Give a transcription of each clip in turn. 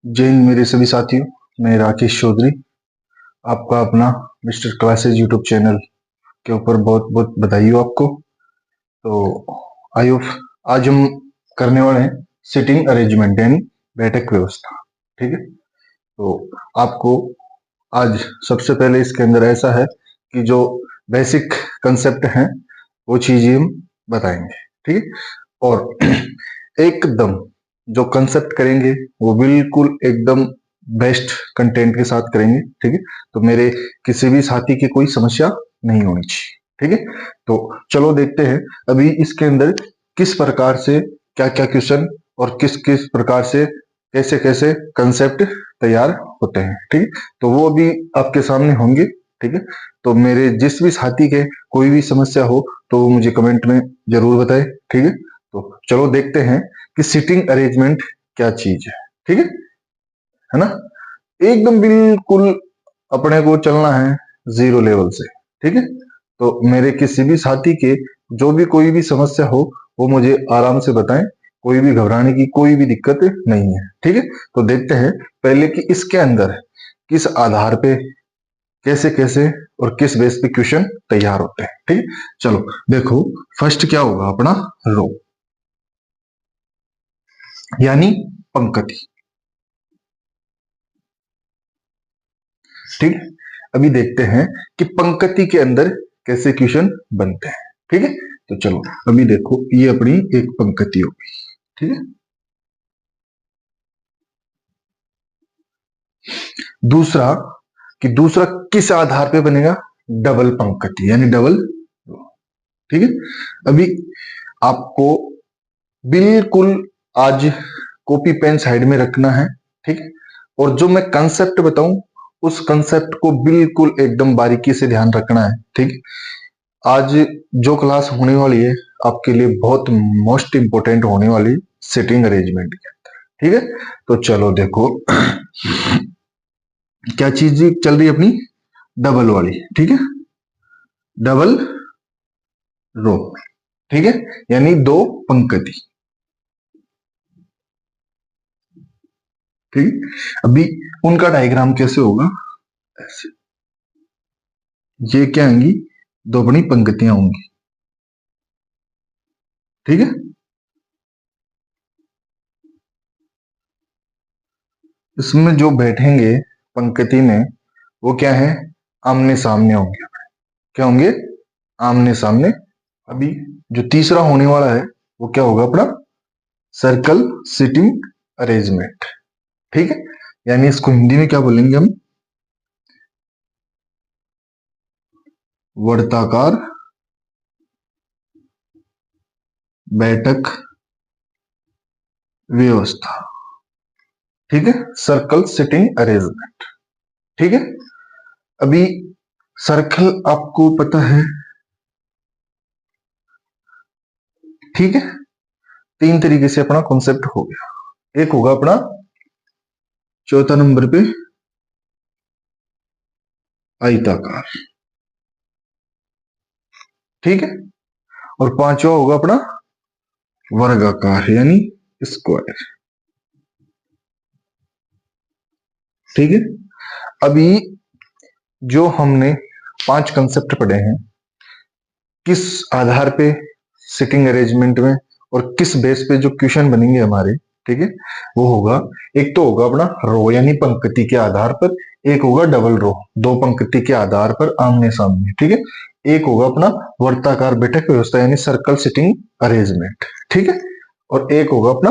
जय हिंद मेरे सभी साथियों। मैं राकेश चौधरी, आपका अपना मिस्टर क्लासेज यूट्यूब चैनल के ऊपर बहुत बहुत बधाई हो आपको। तो आई होप आज हम करने वाले हैं सिटिंग अरेंजमेंट यानी बैठक व्यवस्था। ठीक है, तो आपको आज सबसे पहले इसके अंदर ऐसा है कि जो बेसिक कंसेप्ट हैं वो चीजें हम बताएंगे। ठीक है, और एकदम जो कंसेप्ट करेंगे वो बिल्कुल एकदम बेस्ट कंटेंट के साथ करेंगे। ठीक है, तो मेरे किसी भी साथी की कोई समस्या नहीं होनी चाहिए। ठीक है, तो चलो देखते हैं अभी इसके अंदर किस प्रकार से क्या क्या क्वेश्चन और किस किस प्रकार से कैसे कैसे कंसेप्ट तैयार होते हैं। ठीक है, तो वो अभी आपके सामने होंगे। ठीक है, तो मेरे जिस भी साथी के कोई भी समस्या हो तो वो मुझे कमेंट में जरूर बताए। ठीक है, तो चलो देखते हैं कि सिटिंग अरेंजमेंट क्या चीज है। ठीक है ना, एकदम बिल्कुल अपने को चलना है जीरो लेवल से। ठीक है, तो मेरे किसी भी साथी के जो भी कोई भी समस्या हो वो मुझे आराम से बताएं, कोई भी घबराने की कोई भी दिक्कत नहीं है। ठीक है, तो देखते हैं पहले कि इसके अंदर किस आधार पे कैसे कैसे और किस बेस पे क्वेश्चन तैयार होते हैं। ठीक है, चलो देखो फर्स्ट क्या होगा अपना रो यानी पंक्ति। ठीक है, अभी देखते हैं कि पंक्ति के अंदर कैसे क्वेश्चन बनते हैं। ठीक है, तो चलो अभी देखो ये अपनी एक पंक्ति होगी। ठीक है, दूसरा कि दूसरा किस आधार पे बनेगा, डबल पंक्ति यानी डबल। ठीक है, अभी आपको बिल्कुल आज कॉपी पेन साइड में रखना है। ठीक है, और जो मैं कंसेप्ट बताऊं उस कंसेप्ट को बिल्कुल एकदम बारीकी से ध्यान रखना है। ठीक है, आज जो क्लास होने वाली है आपके लिए बहुत मोस्ट इंपोर्टेंट होने वाली सिटिंग अरेंजमेंट के अंदर। ठीक है, तो चलो देखो क्या चीज चल रही है अपनी डबल वाली। ठीक है, डबल रो। ठीक है, यानी दो पंक्ति। ठीक, अभी उनका डायग्राम कैसे होगा, ऐसे ये क्या आएंगी, दो बड़ी पंक्तियां होंगी। ठीक है, इसमें जो बैठेंगे पंक्ति में वो क्या है, आमने सामने होंगे। क्या होंगे, आमने सामने। अभी जो तीसरा होने वाला है वो क्या होगा अपना सर्कल सिटिंग अरेंजमेंट। ठीक है, यानी इसको हिंदी में क्या बोलेंगे हम, वर्ताकार बैठक व्यवस्था। ठीक है, सर्कल सिटिंग अरेंजमेंट। ठीक है, अभी सर्कल आपको पता है। ठीक है, तीन तरीके से अपना कॉन्सेप्ट हो गया। एक होगा अपना चौथा नंबर पे आयताकार। ठीक है, और पांचवा होगा अपना वर्गाकार यानी स्क्वायर। ठीक है, अभी जो हमने पांच कंसेप्ट पढ़े हैं किस आधार पे सिटिंग अरेंजमेंट में और किस बेस पे जो क्वेश्चन बनेंगे हमारे। ठीक है, वो होगा एक तो होगा अपना रो यानी पंक्ति के आधार पर, एक होगा डबल रो दो पंक्ति के आधार पर आमने सामने। ठीक है, एक होगा अपना वर्ताकार बैठक व्यवस्था यानी सर्कल सिटिंग अरेंजमेंट। ठीक है, और एक होगा अपना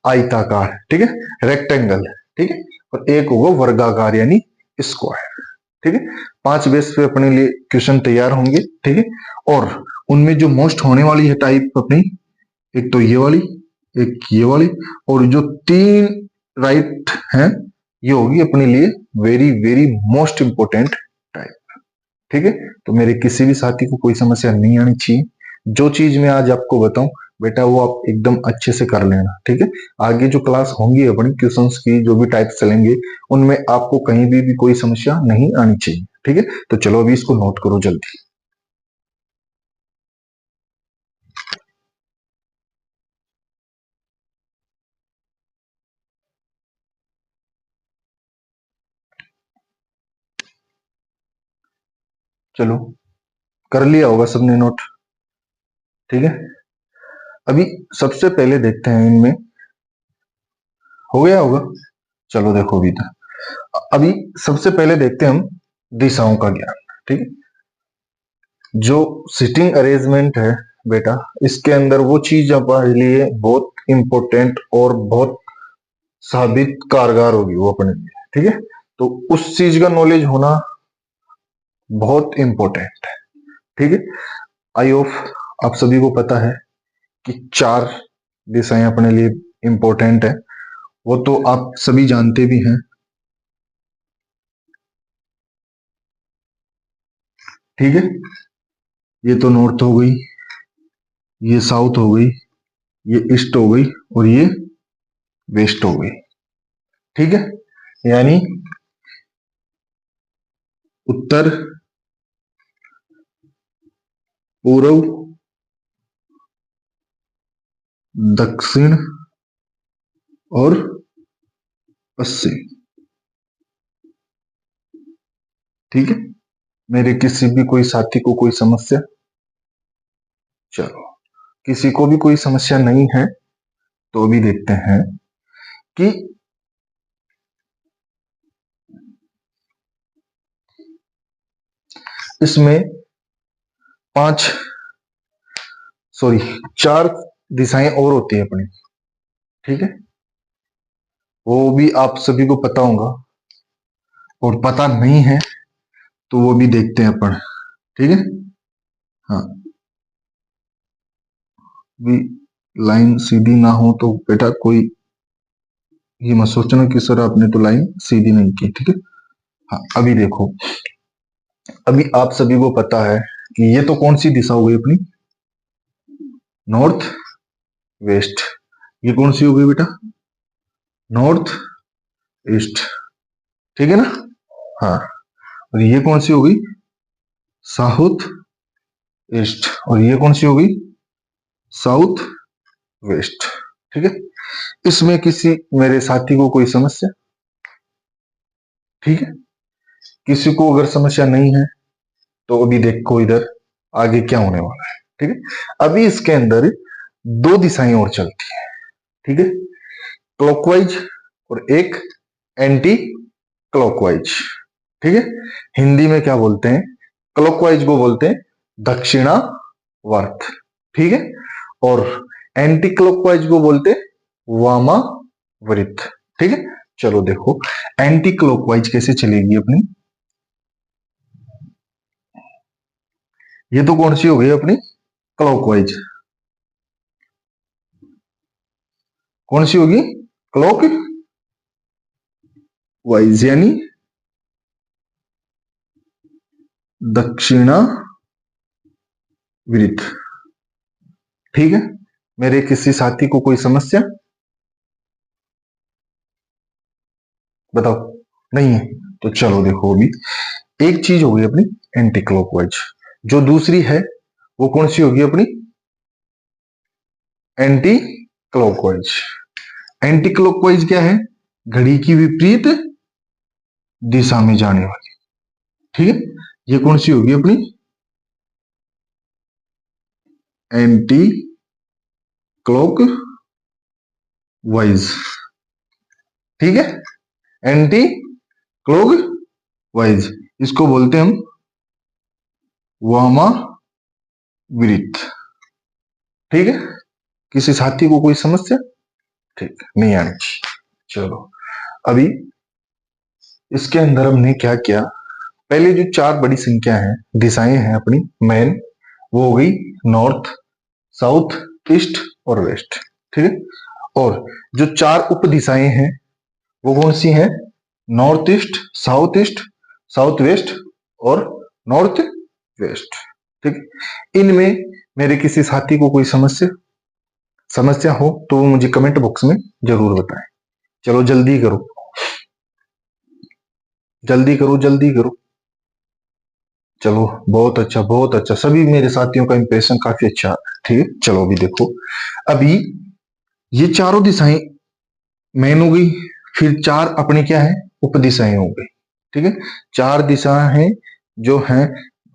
आयताकार। ठीक है, रेक्टेंगल। ठीक है, और एक होगा वर्गाकार यानी स्क्वायर। ठीक है, पांच बेस पे अपने लिए क्वेश्चन तैयार होंगे। ठीक है, और उनमें जो मोस्ट होने वाली है टाइप अपनी, एक तो ये वाली, एक ये वाली, और जो तीन राइट हैं ये होगी अपने लिए very very most important type. ठीक है, तो मेरे किसी भी साथी को कोई समस्या नहीं आनी चाहिए। जो चीज मैं आज आपको बताऊं बेटा वो आप एकदम अच्छे से कर लेना। ठीक है, आगे जो क्लास होंगी अपनी क्वेश्चंस की जो भी टाइप चलेंगे उनमें आपको कहीं भी कोई समस्या नहीं आनी चाहिए। ठीक है, तो चलो अभी इसको नोट करो जल्दी। चलो कर लिया होगा सबने नोट, ठीक है। अभी सबसे पहले देखते हैं इनमें, हो गया होगा। चलो देखो अभी तक, अभी सबसे पहले देखते हैं हम दिशाओं का ज्ञान, ठीक है। जो सिटिंग अरेंजमेंट है बेटा, इसके अंदर वो चीज हमारे लिए बहुत इंपॉर्टेंट और बहुत साबित कारगर होगी वो अपने लिए, ठीक है। तो उस चीज का नॉलेज होना बहुत इंपॉर्टेंट है, ठीक है। आई होप आप सभी को पता है कि चार दिशाएं अपने लिए इंपॉर्टेंट है, वो तो आप सभी जानते भी हैं, ठीक है। ये तो नॉर्थ हो गई, ये साउथ हो गई, ये ईस्ट हो गई और ये वेस्ट हो गई, ठीक है। यानी उत्तर, पूर्व, दक्षिण और पश्चिम, ठीक है। मेरे किसी भी कोई साथी को कोई समस्या? चलो, किसी को भी कोई समस्या नहीं है तो अभी देखते हैं कि इसमें पांच, सॉरी, चार दिशाएं और होती है अपनी, ठीक है। वो भी आप सभी को पता होगा, और पता नहीं है तो वो भी देखते हैं अपन, ठीक है। हाँ, भी लाइन सीधी ना हो तो बेटा कोई ये मत सोचना कि सर आपने तो लाइन सीधी नहीं की, ठीक है। हाँ, अभी देखो, अभी आप सभी को पता है कि ये तो कौन सी दिशा हो गई अपनी, नॉर्थ वेस्ट। ये कौन सी हो गई बेटा, नॉर्थ ईस्ट, ठीक है ना। हाँ, और ये कौन सी हो गई, साउथ ईस्ट, और ये कौन सी हो गई, साउथ वेस्ट, ठीक है। इसमें किसी मेरे साथी को कोई समस्या? ठीक है, किसी को अगर समस्या नहीं है तो अभी देखो इधर आगे क्या होने वाला है, ठीक है। अभी इसके अंदर दो दिशाएं और चलती है, ठीक है, क्लॉकवाइज और एक एंटी क्लॉकवाइज, ठीक है। हिंदी में क्या बोलते हैं, क्लॉकवाइज को बोलते हैं दक्षिणावर्त, ठीक है, और एंटी क्लॉकवाइज को बोलते हैं वामावृत, ठीक है। चलो देखो एंटी क्लॉकवाइज कैसे चलेगी अपनी, ये तो कौन सी हो गई अपनी, क्लॉकवाइज। कौन सी होगी, क्लॉक वाइज, यानी दक्षिणावृत, ठीक है। मेरे किसी साथी को कोई समस्या? बताओ, नहीं है तो चलो देखो, अभी एक चीज होगी अपनी एंटी क्लॉकवाइज, जो दूसरी है वो कौन सी होगी अपनी, एंटी क्लॉकवाइज। एंटी क्लॉकवाइज क्या है, घड़ी की विपरीत दिशा में जाने वाली, ठीक है। ये कौन सी होगी अपनी, एंटी क्लॉक वाइज, ठीक है, एंटी क्लॉक वाइज, इसको बोलते हैं हम वामावृत, ठीक है। किसी साथी को कोई समस्या? ठीक, नहीं आनी चाहिए। चलो, अभी इसके अंदर हमने क्या किया, पहले जो चार बड़ी संख्या है, दिशाएं हैं अपनी मेन, वो हो गई नॉर्थ, साउथ, ईस्ट और वेस्ट, ठीक है। और जो चार उप दिशाएं हैं वो कौन सी हैं, नॉर्थ ईस्ट, साउथ वेस्ट और नॉर्थ वेस्ट, ठीक है। इनमें मेरे किसी साथी को कोई समस्या हो तो वो मुझे कमेंट बॉक्स में जरूर बताएं। चलो जल्दी करो, जल्दी करो, जल्दी करो। चलो, बहुत अच्छा, बहुत अच्छा, सभी मेरे साथियों का इंप्रेशन काफी अच्छा है, ठीक है। चलो अभी देखो, अभी ये चारों दिशाएं मेन हो गई, फिर चार अपनी क्या है, उप दिशाएं हो गई, ठीक है। चार दिशाएं हैं जो हैं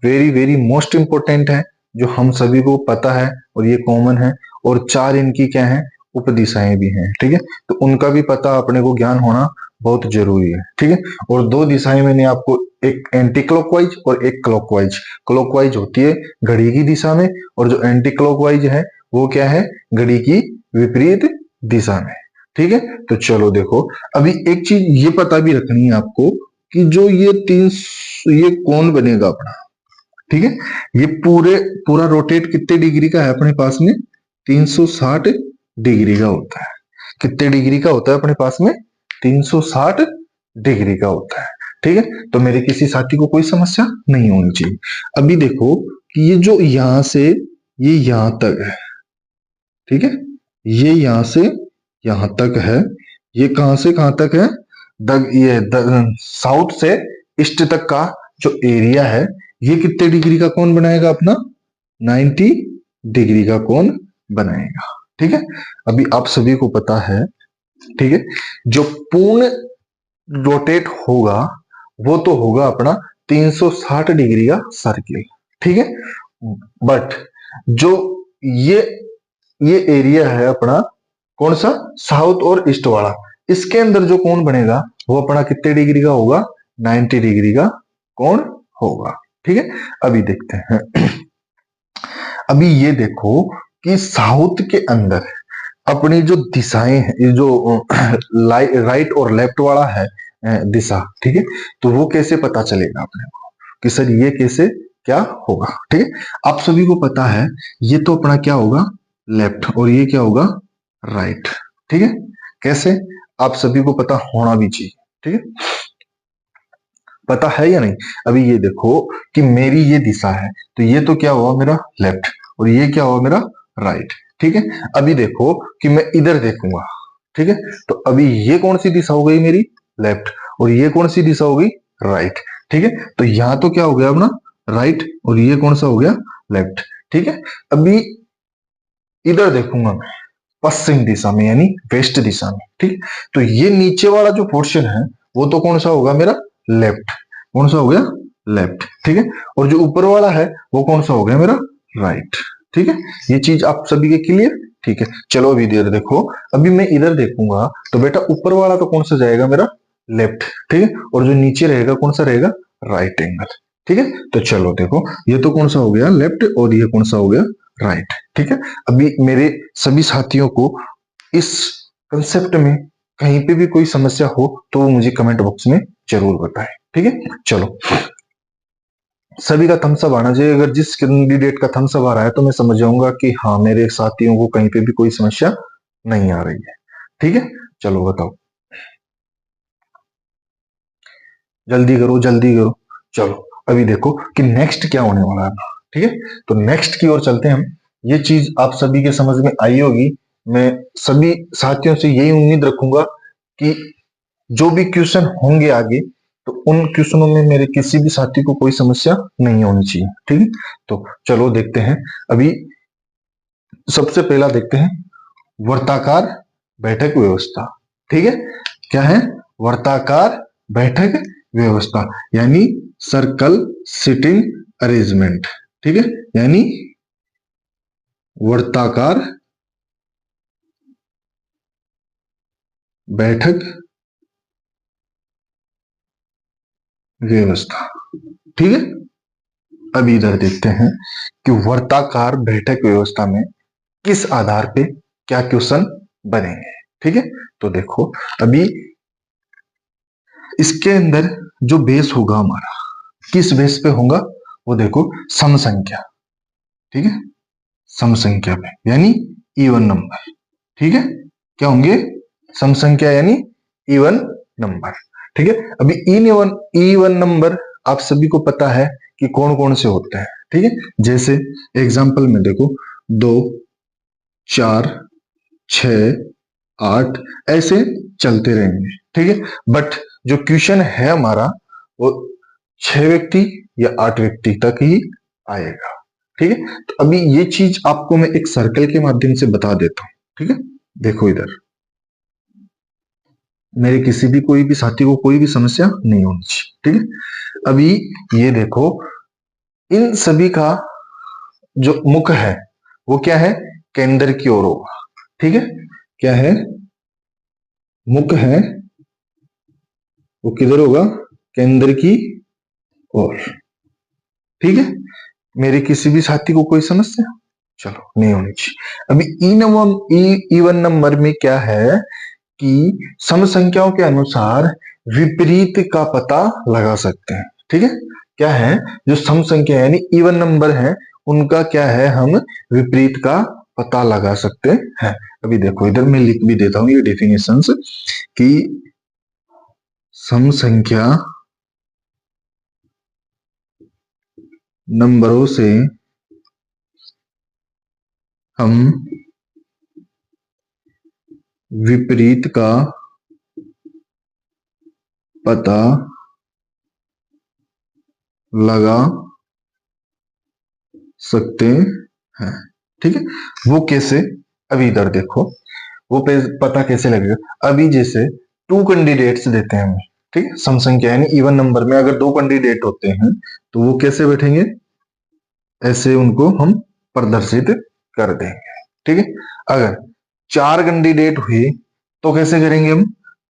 वेरी वेरी मोस्ट इंपोर्टेंट है, जो हम सभी को पता है और ये कॉमन है। और 4 इनकी क्या है, उपदिशाएं भी हैं। ठीक है, तो उनका भी पता अपने को ज्ञान होना बहुत जरूरी है। ठीक है, और 2 दिशाएं मैंने आपको, एक एंटी क्लॉकवाइज और एक क्लॉकवाइज। क्लॉकवाइज होती है घड़ी की दिशा में, और जो एंटी क्लॉकवाइज है वो क्या है, घड़ी की विपरीत दिशा में। ठीक है, तो चलो देखो, अभी एक चीज ये पता भी रखनी है आपको कि जो ये ये कौन बनेगा अपना। ठीक है, ये पूरा रोटेट कितने डिग्री का है अपने पास में, 360 डिग्री का होता है। कितने डिग्री का होता है अपने पास में, 360 डिग्री का होता है। ठीक है, तो मेरे किसी साथी को कोई समस्या नहीं होनी चाहिए। अभी देखो कि ये जो यहां से ये यहां तक है, ठीक है, ये यहां से यहां तक है, ये कहां से कहां तक है, साउथ से ईस्ट तक का जो एरिया है, ये कितने डिग्री का कोण बनाएगा अपना, 90 डिग्री का कोण बनाएगा। ठीक है, अभी आप सभी को पता है, ठीक है, जो पूर्ण रोटेट होगा वो तो होगा अपना 360 डिग्री का सर्किल। ठीक है, बट जो ये ये एरिया है अपना कौन सा, साउथ और ईस्ट वाला, इसके अंदर जो कोण बनेगा वो अपना कितने डिग्री का होगा, 90 डिग्री का कोण होगा। ठीक है, अभी देखते हैं। अभी ये देखो कि साउथ के अंदर अपनी जो दिशाएं हैं, जो राइट और लेफ्ट वाला है दिशा, ठीक है, तो वो कैसे पता चलेगा अपने को कि सर ये कैसे क्या होगा। ठीक है, आप सभी को पता है ये तो अपना क्या होगा, लेफ्ट, और ये क्या होगा, राइट। ठीक है, कैसे, आप सभी को पता होना भी चाहिए। ठीक है, पता है या नहीं। अभी ये देखो कि मेरी ये दिशा है, तो ये तो क्या हुआ मेरा लेफ्ट, और ये क्या हुआ मेरा राइट। ठीक है, अभी देखो कि मैं इधर देखूंगा। ठीक है, तो अभी ये कौन सी दिशा हो गई मेरी, लेफ्ट, और ये कौन सी दिशा हो गई, राइट। ठीक है, तो यहां तो क्या हो गया अपना, राइट, और ये कौन सा हो गया, लेफ्ट। ठीक है, अभी इधर देखूंगा मैं, पश्चिम दिशा में यानी वेस्ट दिशा में। ठीक, तो ये नीचे वाला जो पोर्शन है वो तो कौन सा होगा मेरा, लेफ्ट। कौन सा हो गया, लेफ्ट। ठीक है, और जो ऊपर वाला है वो कौन सा हो गया मेरा, राइट। ठीक है, ये चीज आप सभी के क्लियर। ठीक है, चलो अभी इधर देखो, अभी मैं इधर देखूंगा तो बेटा ऊपर वाला तो कौन सा जाएगा मेरा, लेफ्ट। ठीक है, और जो नीचे रहेगा कौन सा रहेगा, राइट एंगल। ठीक है, तो चलो देखो, ये तो कौन सा हो गया, लेफ्ट, और ये कौन सा हो गया, राइट। ठीक है, अभी मेरे सभी साथियों को इस कंसेप्ट में कहीं पे भी कोई समस्या हो तो वो मुझे कमेंट बॉक्स में जरूर बताएं। ठीक है, चलो सभी का थम्स अप आना चाहिए। अगर जिस कैंडिडेट का थम्स अप आ रहा है तो मैं समझ जाऊंगा कि हाँ मेरे साथियों को कहीं पे भी कोई समस्या नहीं आ रही है। ठीक है, चलो बताओ, जल्दी करो जल्दी करो। चलो अभी देखो कि नेक्स्ट क्या होने वाला है। ठीक है, तो नेक्स्ट की ओर चलते हैं हम। ये चीज आप सभी के समझ में आई होगी। मैं सभी साथियों से यही उम्मीद रखूंगा कि जो भी क्वेश्चन होंगे आगे, तो उन क्वेश्चनों में मेरे किसी भी साथी को कोई समस्या नहीं होनी चाहिए। ठीक है, तो चलो देखते हैं। अभी सबसे पहला देखते हैं वर्ताकार बैठक व्यवस्था। ठीक है, क्या है, वर्ताकार बैठक व्यवस्था, यानी सर्कल सिटिंग अरेंजमेंट। ठीक है, यानी वर्ताकार बैठक व्यवस्था। ठीक है, अभी इधर देखते हैं कि वर्ताकार बैठक व्यवस्था में किस आधार पे क्या क्वेश्चन बनेंगे। ठीक है, तो देखो अभी इसके अंदर जो बेस होगा हमारा, किस बेस पे होगा, वो देखो सम संख्या। ठीक है, सम संख्या पे, यानी इवन नंबर। ठीक है, क्या होंगे, सम संख्या यानी इवन नंबर। ठीक है, अभी इवन नंबर आप सभी को पता है कि कौन कौन से होते हैं। ठीक है, जैसे एग्जांपल में देखो, 2, 4, 6, 8, ऐसे चलते रहेंगे। ठीक है, बट जो क्वेश्चन है हमारा वो 6 व्यक्ति या 8 व्यक्ति तक ही आएगा। ठीक है, तो अभी ये चीज आपको मैं एक सर्कल के माध्यम से बता देता हूं। ठीक है, देखो इधर, मेरे किसी भी कोई भी साथी को कोई भी समस्या नहीं होनी चाहिए। ठीक है, अभी ये देखो इन सभी का जो मुख है वो क्या है, केंद्र की ओर होगा। ठीक है, क्या है, मुख है वो किधर होगा, केंद्र की ओर। ठीक है, मेरे किसी भी साथी को कोई समस्या, चलो नहीं होनी चाहिए। अभी इवन नंबर में क्या है कि सम संख्याओं के अनुसार विपरीत का पता लगा सकते हैं। ठीक है, क्या है, जो सम संख्या यानी इवन नंबर है उनका क्या है, हम विपरीत का पता लगा सकते हैं। अभी देखो इधर मैं लिख भी देता हूं ये डेफिनेशंस कि सम संख्या नंबरों से हम विपरीत का पता लगा सकते हैं। ठीक है, वो कैसे, अभी इधर देखो वो पता कैसे लगेगा। अभी जैसे टू कैंडिडेट्स देते हैं हमें, ठीक है, सम संख्या यानी इवन नंबर में अगर दो कैंडिडेट होते हैं तो वो कैसे बैठेंगे, ऐसे उनको हम प्रदर्शित कर देंगे। ठीक है, अगर चार कैंडिडेट हुए तो कैसे करेंगे हम,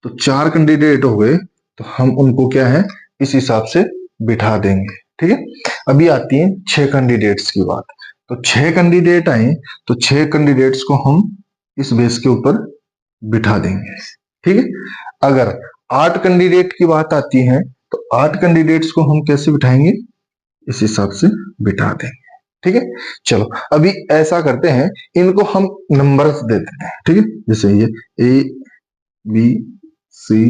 तो चार कैंडिडेट हो गए तो हम उनको क्या है, इस हिसाब से बिठा देंगे। ठीक है, अभी आती है छह कैंडिडेट्स की बात। तो छह कैंडिडेट आए तो छह कैंडिडेट्स को हम इस बेस के ऊपर बिठा देंगे। ठीक है, अगर आठ कैंडिडेट की बात आती है तो आठ कैंडिडेट्स को हम कैसे बिठाएंगे, इस हिसाब से बिठा देंगे। ठीक है, चलो अभी ऐसा करते हैं, इनको हम नंबर्स दे देते हैं। ठीक है, जैसे ये A B C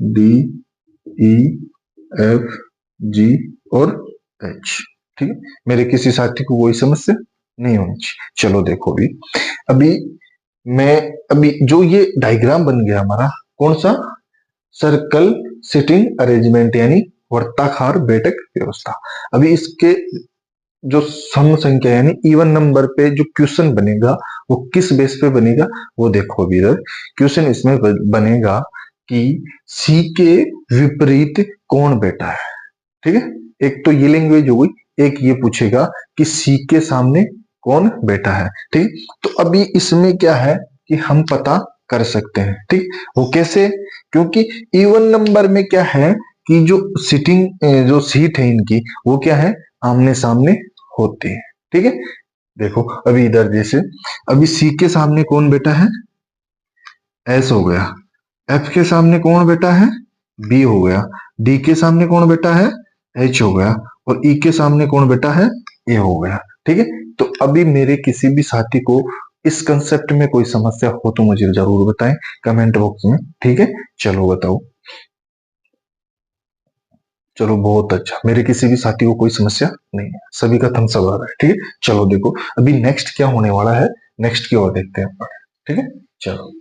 D E F G और एच। ठीक है, मेरे किसी साथी को कोई समस्या नहीं होनी चाहिए। चलो देखो अभी मैं अभी जो ये डायग्राम बन गया हमारा, कौन सा, सर्कल सिटिंग अरेंजमेंट यानी वर्ताकार बैठक व्यवस्था। अभी इसके जो सम संख्या यानी इवन नंबर पे जो क्वेश्चन बनेगा वो किस बेस पे बनेगा, वो देखो अभी इधर क्वेश्चन इसमें बनेगा कि सी के विपरीत कौन बैठा है। ठीक है, एक तो ये लैंग्वेज हो गई, एक ये पूछेगा कि सी के सामने कौन बैठा है। ठीक, तो अभी इसमें क्या है कि हम पता कर सकते हैं। ठीक, वो कैसे, क्योंकि इवन नंबर में क्या है कि जो सिटिंग जो सीट है इनकी वो क्या है, आमने सामने होती है। ठीक है, देखो अभी इधर जैसे अभी सी के सामने कौन बैठा है, एस हो गया, एफ के सामने कौन बैठा है, बी हो गया, डी के सामने कौन बैठा है, एच हो गया, और ई के सामने कौन बैठा है, ए हो गया। ठीक है, तो अभी मेरे किसी भी साथी को इस कंसेप्ट में कोई समस्या हो तो मुझे जरूर बताएं कमेंट बॉक्स में। ठीक है, चलो बताओ, चलो बहुत अच्छा, मेरे किसी भी साथी को कोई समस्या नहीं है, सभी का थम्स अप आ रहा है। ठीक है, चलो देखो अभी नेक्स्ट क्या होने वाला है, नेक्स्ट की ओर देखते हैं अपन। ठीक है, चलो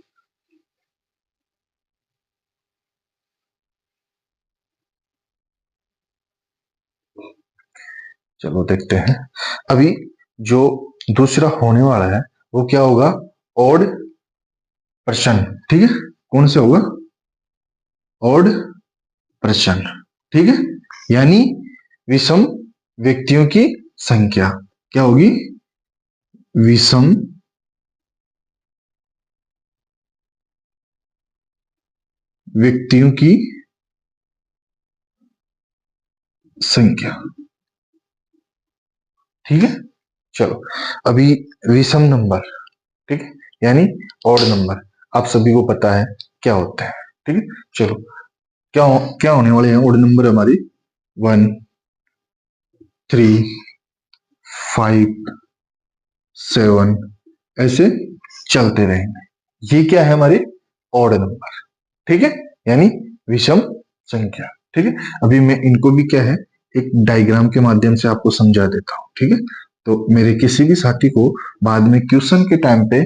चलो देखते हैं। अभी जो दूसरा होने वाला है वो क्या होगा, ओड प्रश्न। ठीक है, कौन से होगा, ओड प्रश्न। ठीक है, यानी विषम व्यक्तियों की संख्या क्या होगी, विषम व्यक्तियों की संख्या। ठीक है, चलो अभी विषम नंबर, ठीक है, यानी ऑड नंबर, आप सभी को पता है क्या होते हैं। ठीक है, चलो क्या होने वाले हैं ऑड नंबर हमारी, 1 3 5 7 ऐसे चलते रहेंगे। ये क्या है हमारे ऑड नंबर। ठीक है, यानी विषम संख्या। ठीक है, अभी मैं इनको भी क्या है एक डायग्राम के माध्यम से आपको समझा देता हूं। ठीक है, तो मेरे किसी भी साथी को बाद में क्वेश्चन के टाइम पे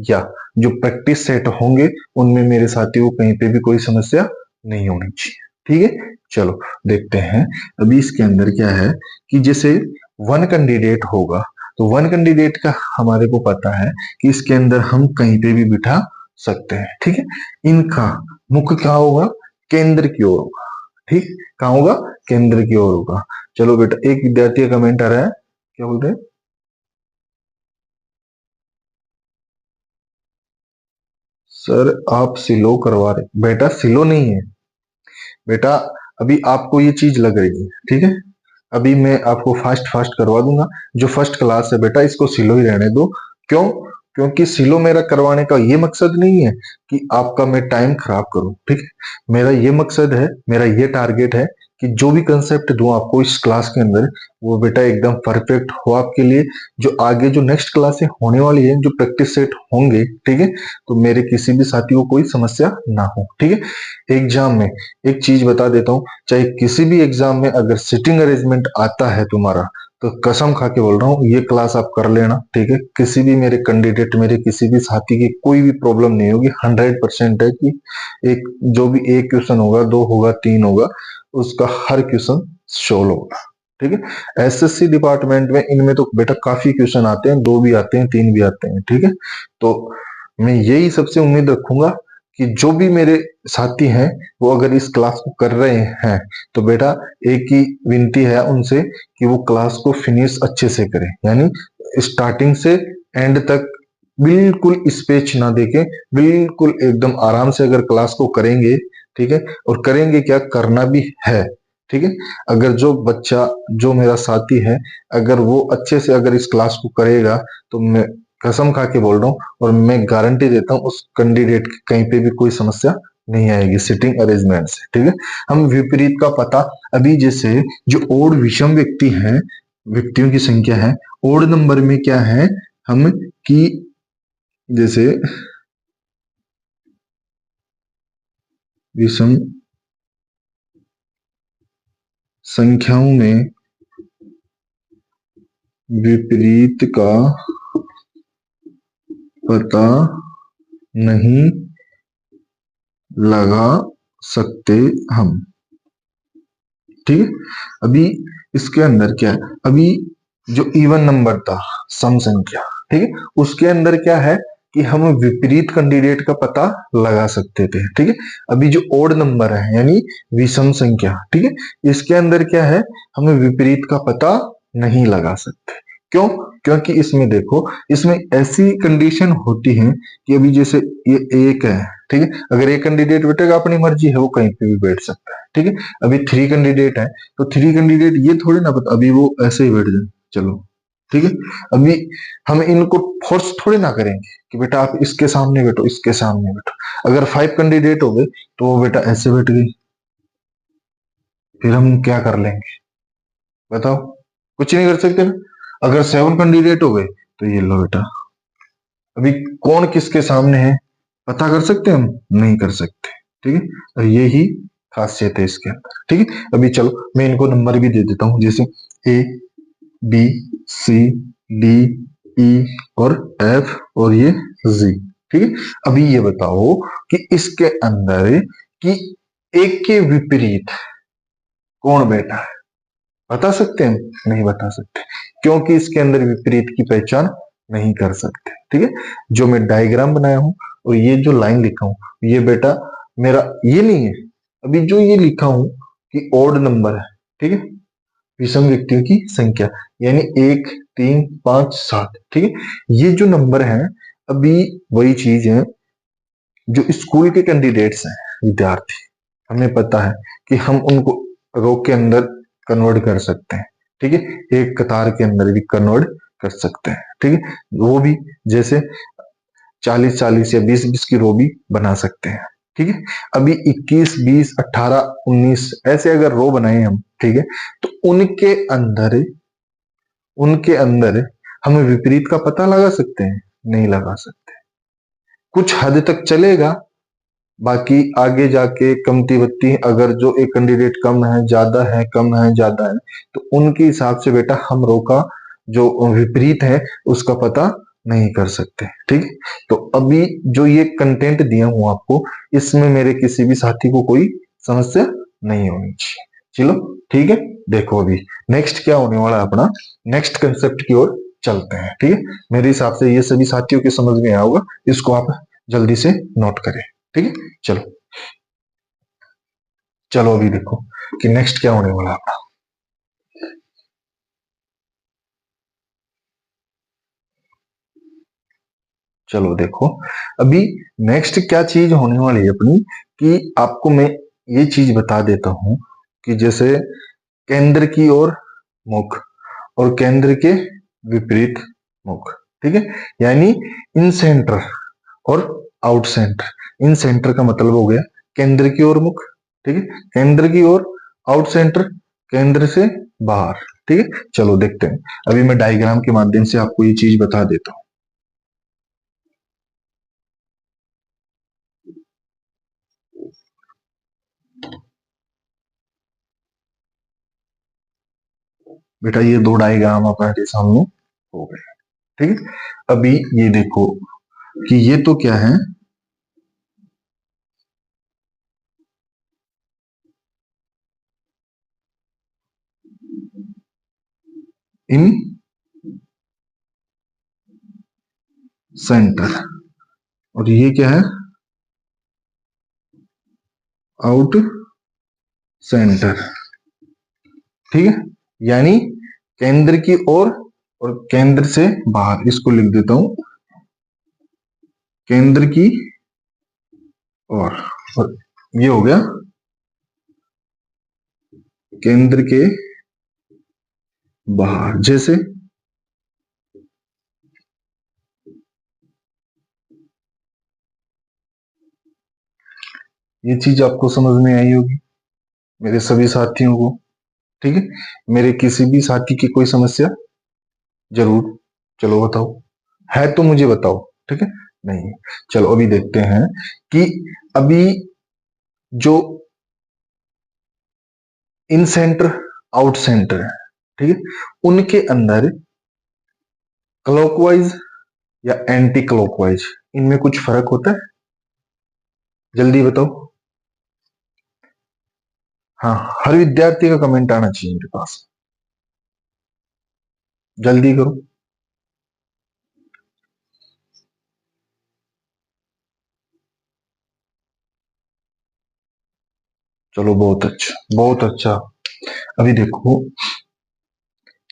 या जो प्रैक्टिस सेट होंगे उनमें मेरे साथी को कहीं पे भी कोई समस्या नहीं होनी चाहिए। ठीक है, चलो देखते हैं। अभी इसके अंदर क्या है कि जैसे वन कैंडिडेट होगा तो वन कैंडिडेट का हमारे को पता है कि इसके अंदर हम कहीं पे भी बिठा सकते हैं। ठीक है, इनका मुख्य क्या होगा, केंद्र की ओर होगा। ठीक, कहाँ होगा, केंद्र की ओर होगा। चलो बेटा, एक विद्यार्थी का कमेंट आ रहा है, क्या बोल रहे हैं, सर आप सिलो करवा रहे, बेटा सिलो नहीं है बेटा, अभी आपको ये चीज लग रही है, ठीक है, अभी मैं आपको फास्ट फास्ट करवा दूंगा। जो फर्स्ट क्लास है बेटा, इसको सिलो ही रहने दो। क्यों, क्योंकि सिलो मेरा करवाने का ये मकसद नहीं है कि आपका मैं टाइम खराब करूं, ठीक है, मेरा ये मकसद है, मेरा ये टारगेट है कि जो भी कंसेप्ट दूं आपको इस क्लास के अंदर, वो बेटा एकदम परफेक्ट हो आपके लिए। जो आगे जो नेक्स्ट क्लासें होने वाली है, जो प्रैक्टिस सेट होंगे, ठीक है, तो मेरे किसी भी साथी को कोई समस्या ना हो, ठीक है। एग्जाम में एक चीज बता देता हूँ, चाहे किसी भी एग्जाम में अगर सिटिंग अरेंजमेंट आता है तुम्हारा, तो कसम खा के बोल रहा हूँ, ये क्लास आप कर लेना, ठीक है। किसी भी मेरे कैंडिडेट, मेरे किसी भी साथी की कोई भी प्रॉब्लम नहीं होगी, 100% है कि एक जो भी एक क्वेश्चन होगा, दो होगा, तीन होगा, उसका हर क्वेश्चन सोल्व होगा, ठीक है। एसएससी डिपार्टमेंट में इनमें तो बेटा काफी क्वेश्चन आते हैं, दो भी आते हैं, तीन भी आते हैं, ठीक है। तो मैं यही सबसे उम्मीद रखूंगा कि जो भी मेरे साथी हैं, वो अगर इस क्लास को कर रहे हैं, तो बेटा एक ही विनती है उनसे कि वो क्लास को फिनिश अच्छे से करें, यानी स्टार्टिंग से एंड तक बिल्कुल स्पेच ना देके, बिल्कुल एकदम आराम से अगर क्लास को करेंगे, ठीक है, और करेंगे क्या, करना भी है, ठीक है। अगर जो बच्चा, जो मेरा साथी है, अगर वो अच्छे से अगर इस क्लास को करेगा, तो मैं कसम खा के बोल रहा हूँ और मैं गारंटी देता हूँ, उस कैंडिडेट की कहीं पे भी कोई समस्या नहीं आएगी सिटिंग अरेंजमेंट से, ठीक है। हम विपरीत का पता, अभी जैसे जो ओड विषम व्यक्ति हैं, व्यक्तियों की संख्या है, ओड नंबर में क्या है, हम की जैसे विषम संख्याओं में विपरीत का पता नहीं लगा सकते हम, ठीक है। अभी इसके अंदर क्या है, अभी जो इवन नंबर था, सम संख्या, ठीक है, उसके अंदर क्या है कि हम विपरीत कैंडिडेट का पता लगा सकते थे, ठीक है। अभी जो ओड नंबर है, यानी विषम संख्या, ठीक है, इसके अंदर क्या है, हमें विपरीत का पता नहीं लगा सकते। क्यों, क्योंकि इसमें देखो, इसमें ऐसी कंडीशन होती है कि अभी जैसे ये एक है, ठीक है, अगर एक कैंडिडेट बैठेगा, अपनी मर्जी है, वो कहीं पे भी बैठ सकता है, ठीक है। अभी थ्री कैंडिडेट है, तो थ्री कैंडिडेट ये थोड़ी ना पता अभी वो ऐसे ही बैठ जाए, चलो, ठीक है। अभी हम इनको फोर्स थोड़ी ना करेंगे कि बेटा आप इसके सामने बैठो, इसके सामने बैठो। अगर फाइव कैंडिडेट हो गए, तो वो बेटा ऐसे बैठ गई, फिर हम क्या कर लेंगे, बताओ, कुछ नहीं कर सकते ना। अगर सेवन कैंडिडेट हो गए, तो ये लो बेटा, अभी कौन किसके सामने है पता कर सकते हैं हम, नहीं कर सकते, ठीक है। और यही खासियत है इसके अंदर, ठीक है। अभी चलो मैं इनको नंबर भी दे देता हूं, जैसे ए बी सी डी ई और एफ और ये जी, ठीक है। अभी ये बताओ कि इसके अंदर कि एक के विपरीत कौन बैठा है, बता सकते हैं, नहीं बता सकते, क्योंकि इसके अंदर विपरीत की पहचान नहीं कर सकते, ठीक है। जो मैं डायग्राम बनाया हूं और ये जो लाइन लिखा हूं, ये बेटा मेरा ये नहीं है। अभी जो ये लिखा हूं कि ओड नंबर है, ठीक है, विषम व्यक्तियों की संख्या, यानी एक, तीन, पांच, सात, ठीक है, ये जो नंबर है, अभी वही चीज है जो स्कूल के कैंडिडेट्स हैं, विद्यार्थी, हमें पता है कि हम उनको रो के अंदर कन्वर्ट कर सकते हैं, ठीक है, एक कतार के अंदर भी कन्वर्ट कर सकते हैं, ठीक है। वो भी जैसे 40-40 या 20-20 की रो भी बना सकते हैं, ठीक है। अभी 21, 20, 18, 19 ऐसे अगर रो बनाए हम, ठीक है, तो उनके अंदर हम विपरीत का पता लगा सकते हैं, नहीं लगा सकते। कुछ हद तक चलेगा, बाकी आगे जाके कमती बत्ती, अगर जो एक कैंडिडेट कम है, ज्यादा है, कम है, ज्यादा है, तो उनके हिसाब से बेटा हम रो का जो विपरीत है उसका पता नहीं कर सकते, ठीक है। तो अभी जो ये कंटेंट दिया हूं आपको, इसमें मेरे किसी भी साथी को कोई समस्या नहीं होनी चाहिए, चलो ठीक है। देखो अभी नेक्स्ट क्या होने वाला है, अपना नेक्स्ट कंसेप्ट की ओर चलते हैं, ठीक है। मेरे हिसाब से ये सभी साथियों के समझ में आया होगा, इसको आप जल्दी से नोट करें, ठीक है। चलो चलो अभी देखो कि नेक्स्ट क्या होने वाला है अपना। चलो देखो अभी नेक्स्ट क्या चीज होने वाली है अपनी, कि आपको मैं ये चीज बता देता हूं कि जैसे केंद्र की ओर मुख और केंद्र के विपरीत मुख, ठीक है। यानी इन सेंटर और आउट सेंटर। इन सेंटर का मतलब हो गया केंद्र की ओर मुख, ठीक है। केंद्र की ओर आउट सेंटर, केंद्र से बाहर, ठीक है। चलो देखते हैं, अभी मैं डायग्राम के माध्यम से आपको ये चीज बता देता हूं। बेटा ये दो डायग्राम आपके सामने हो गए, ठीक है। अभी ये देखो कि ये तो क्या है, इन सेंटर, और ये क्या है, आउट सेंटर, ठीक है। यानी केंद्र की ओर और केंद्र से बाहर, इसको लिख देता हूं केंद्र की ओर, और ये हो गया केंद्र के बाहर। जैसे ये चीज आपको समझ में आई होगी मेरे सभी साथियों को, ठीक है। मेरे किसी भी साथी की कोई समस्या जरूर, चलो बताओ, है तो मुझे बताओ, ठीक है। नहीं, चलो अभी देखते हैं कि अभी जो इन सेंटर आउट सेंटर है, ठीक है, उनके अंदर क्लॉकवाइज या एंटी क्लॉकवाइज, इनमें कुछ फर्क होता है? जल्दी बताओ। हाँ, हर विद्यार्थी का कमेंट आना चाहिए मेरे पास, जल्दी करो। चलो बहुत अच्छा, बहुत अच्छा। अभी देखो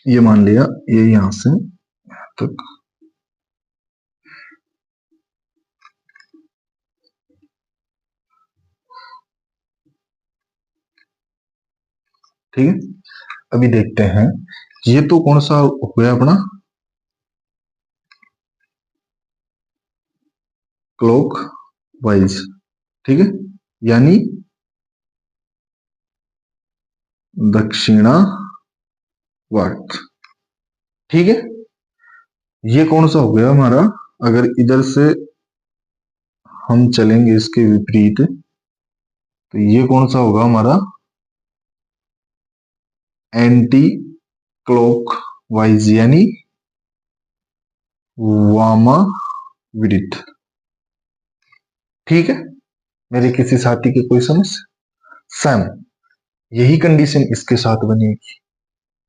ये मान लिया, ये यहां से यहाँ तक, ठीक है। अभी देखते हैं ये तो कौन सा हो गया अपना, क्लॉक वाइज, ठीक है। यानी दक्षिणावर्त, ठीक है। ये कौन सा हो गया हमारा, अगर इधर से हम चलेंगे इसके विपरीत, तो ये कौन सा होगा हमारा, एंटी क्लॉक वाइज, यानी वामाविरुद्ध, ठीक है। मेरे किसी साथी की कोई समस्या? सैम, यही कंडीशन इसके साथ बनेगी,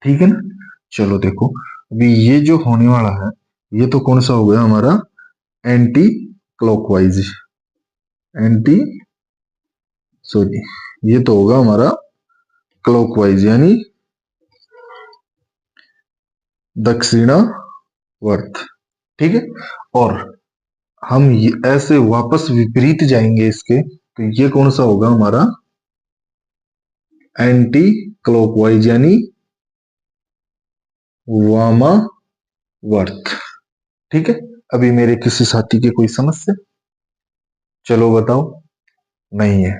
ठीक है ना। चलो देखो अभी ये जो होने वाला है, ये तो कौन सा हो गया हमारा, एंटी क्लॉकवाइज, एंटी, सॉरी, ये तो होगा हमारा क्लॉकवाइज, यानी दक्षिणावर्त, ठीक है। और हम ये ऐसे वापस विपरीत जाएंगे इसके, तो ये कौन सा होगा हमारा, एंटी क्लॉकवाइज, यानी वामावर्त, ठीक है। अभी मेरे किसी साथी की कोई समस्या, चलो बताओ। नहीं है।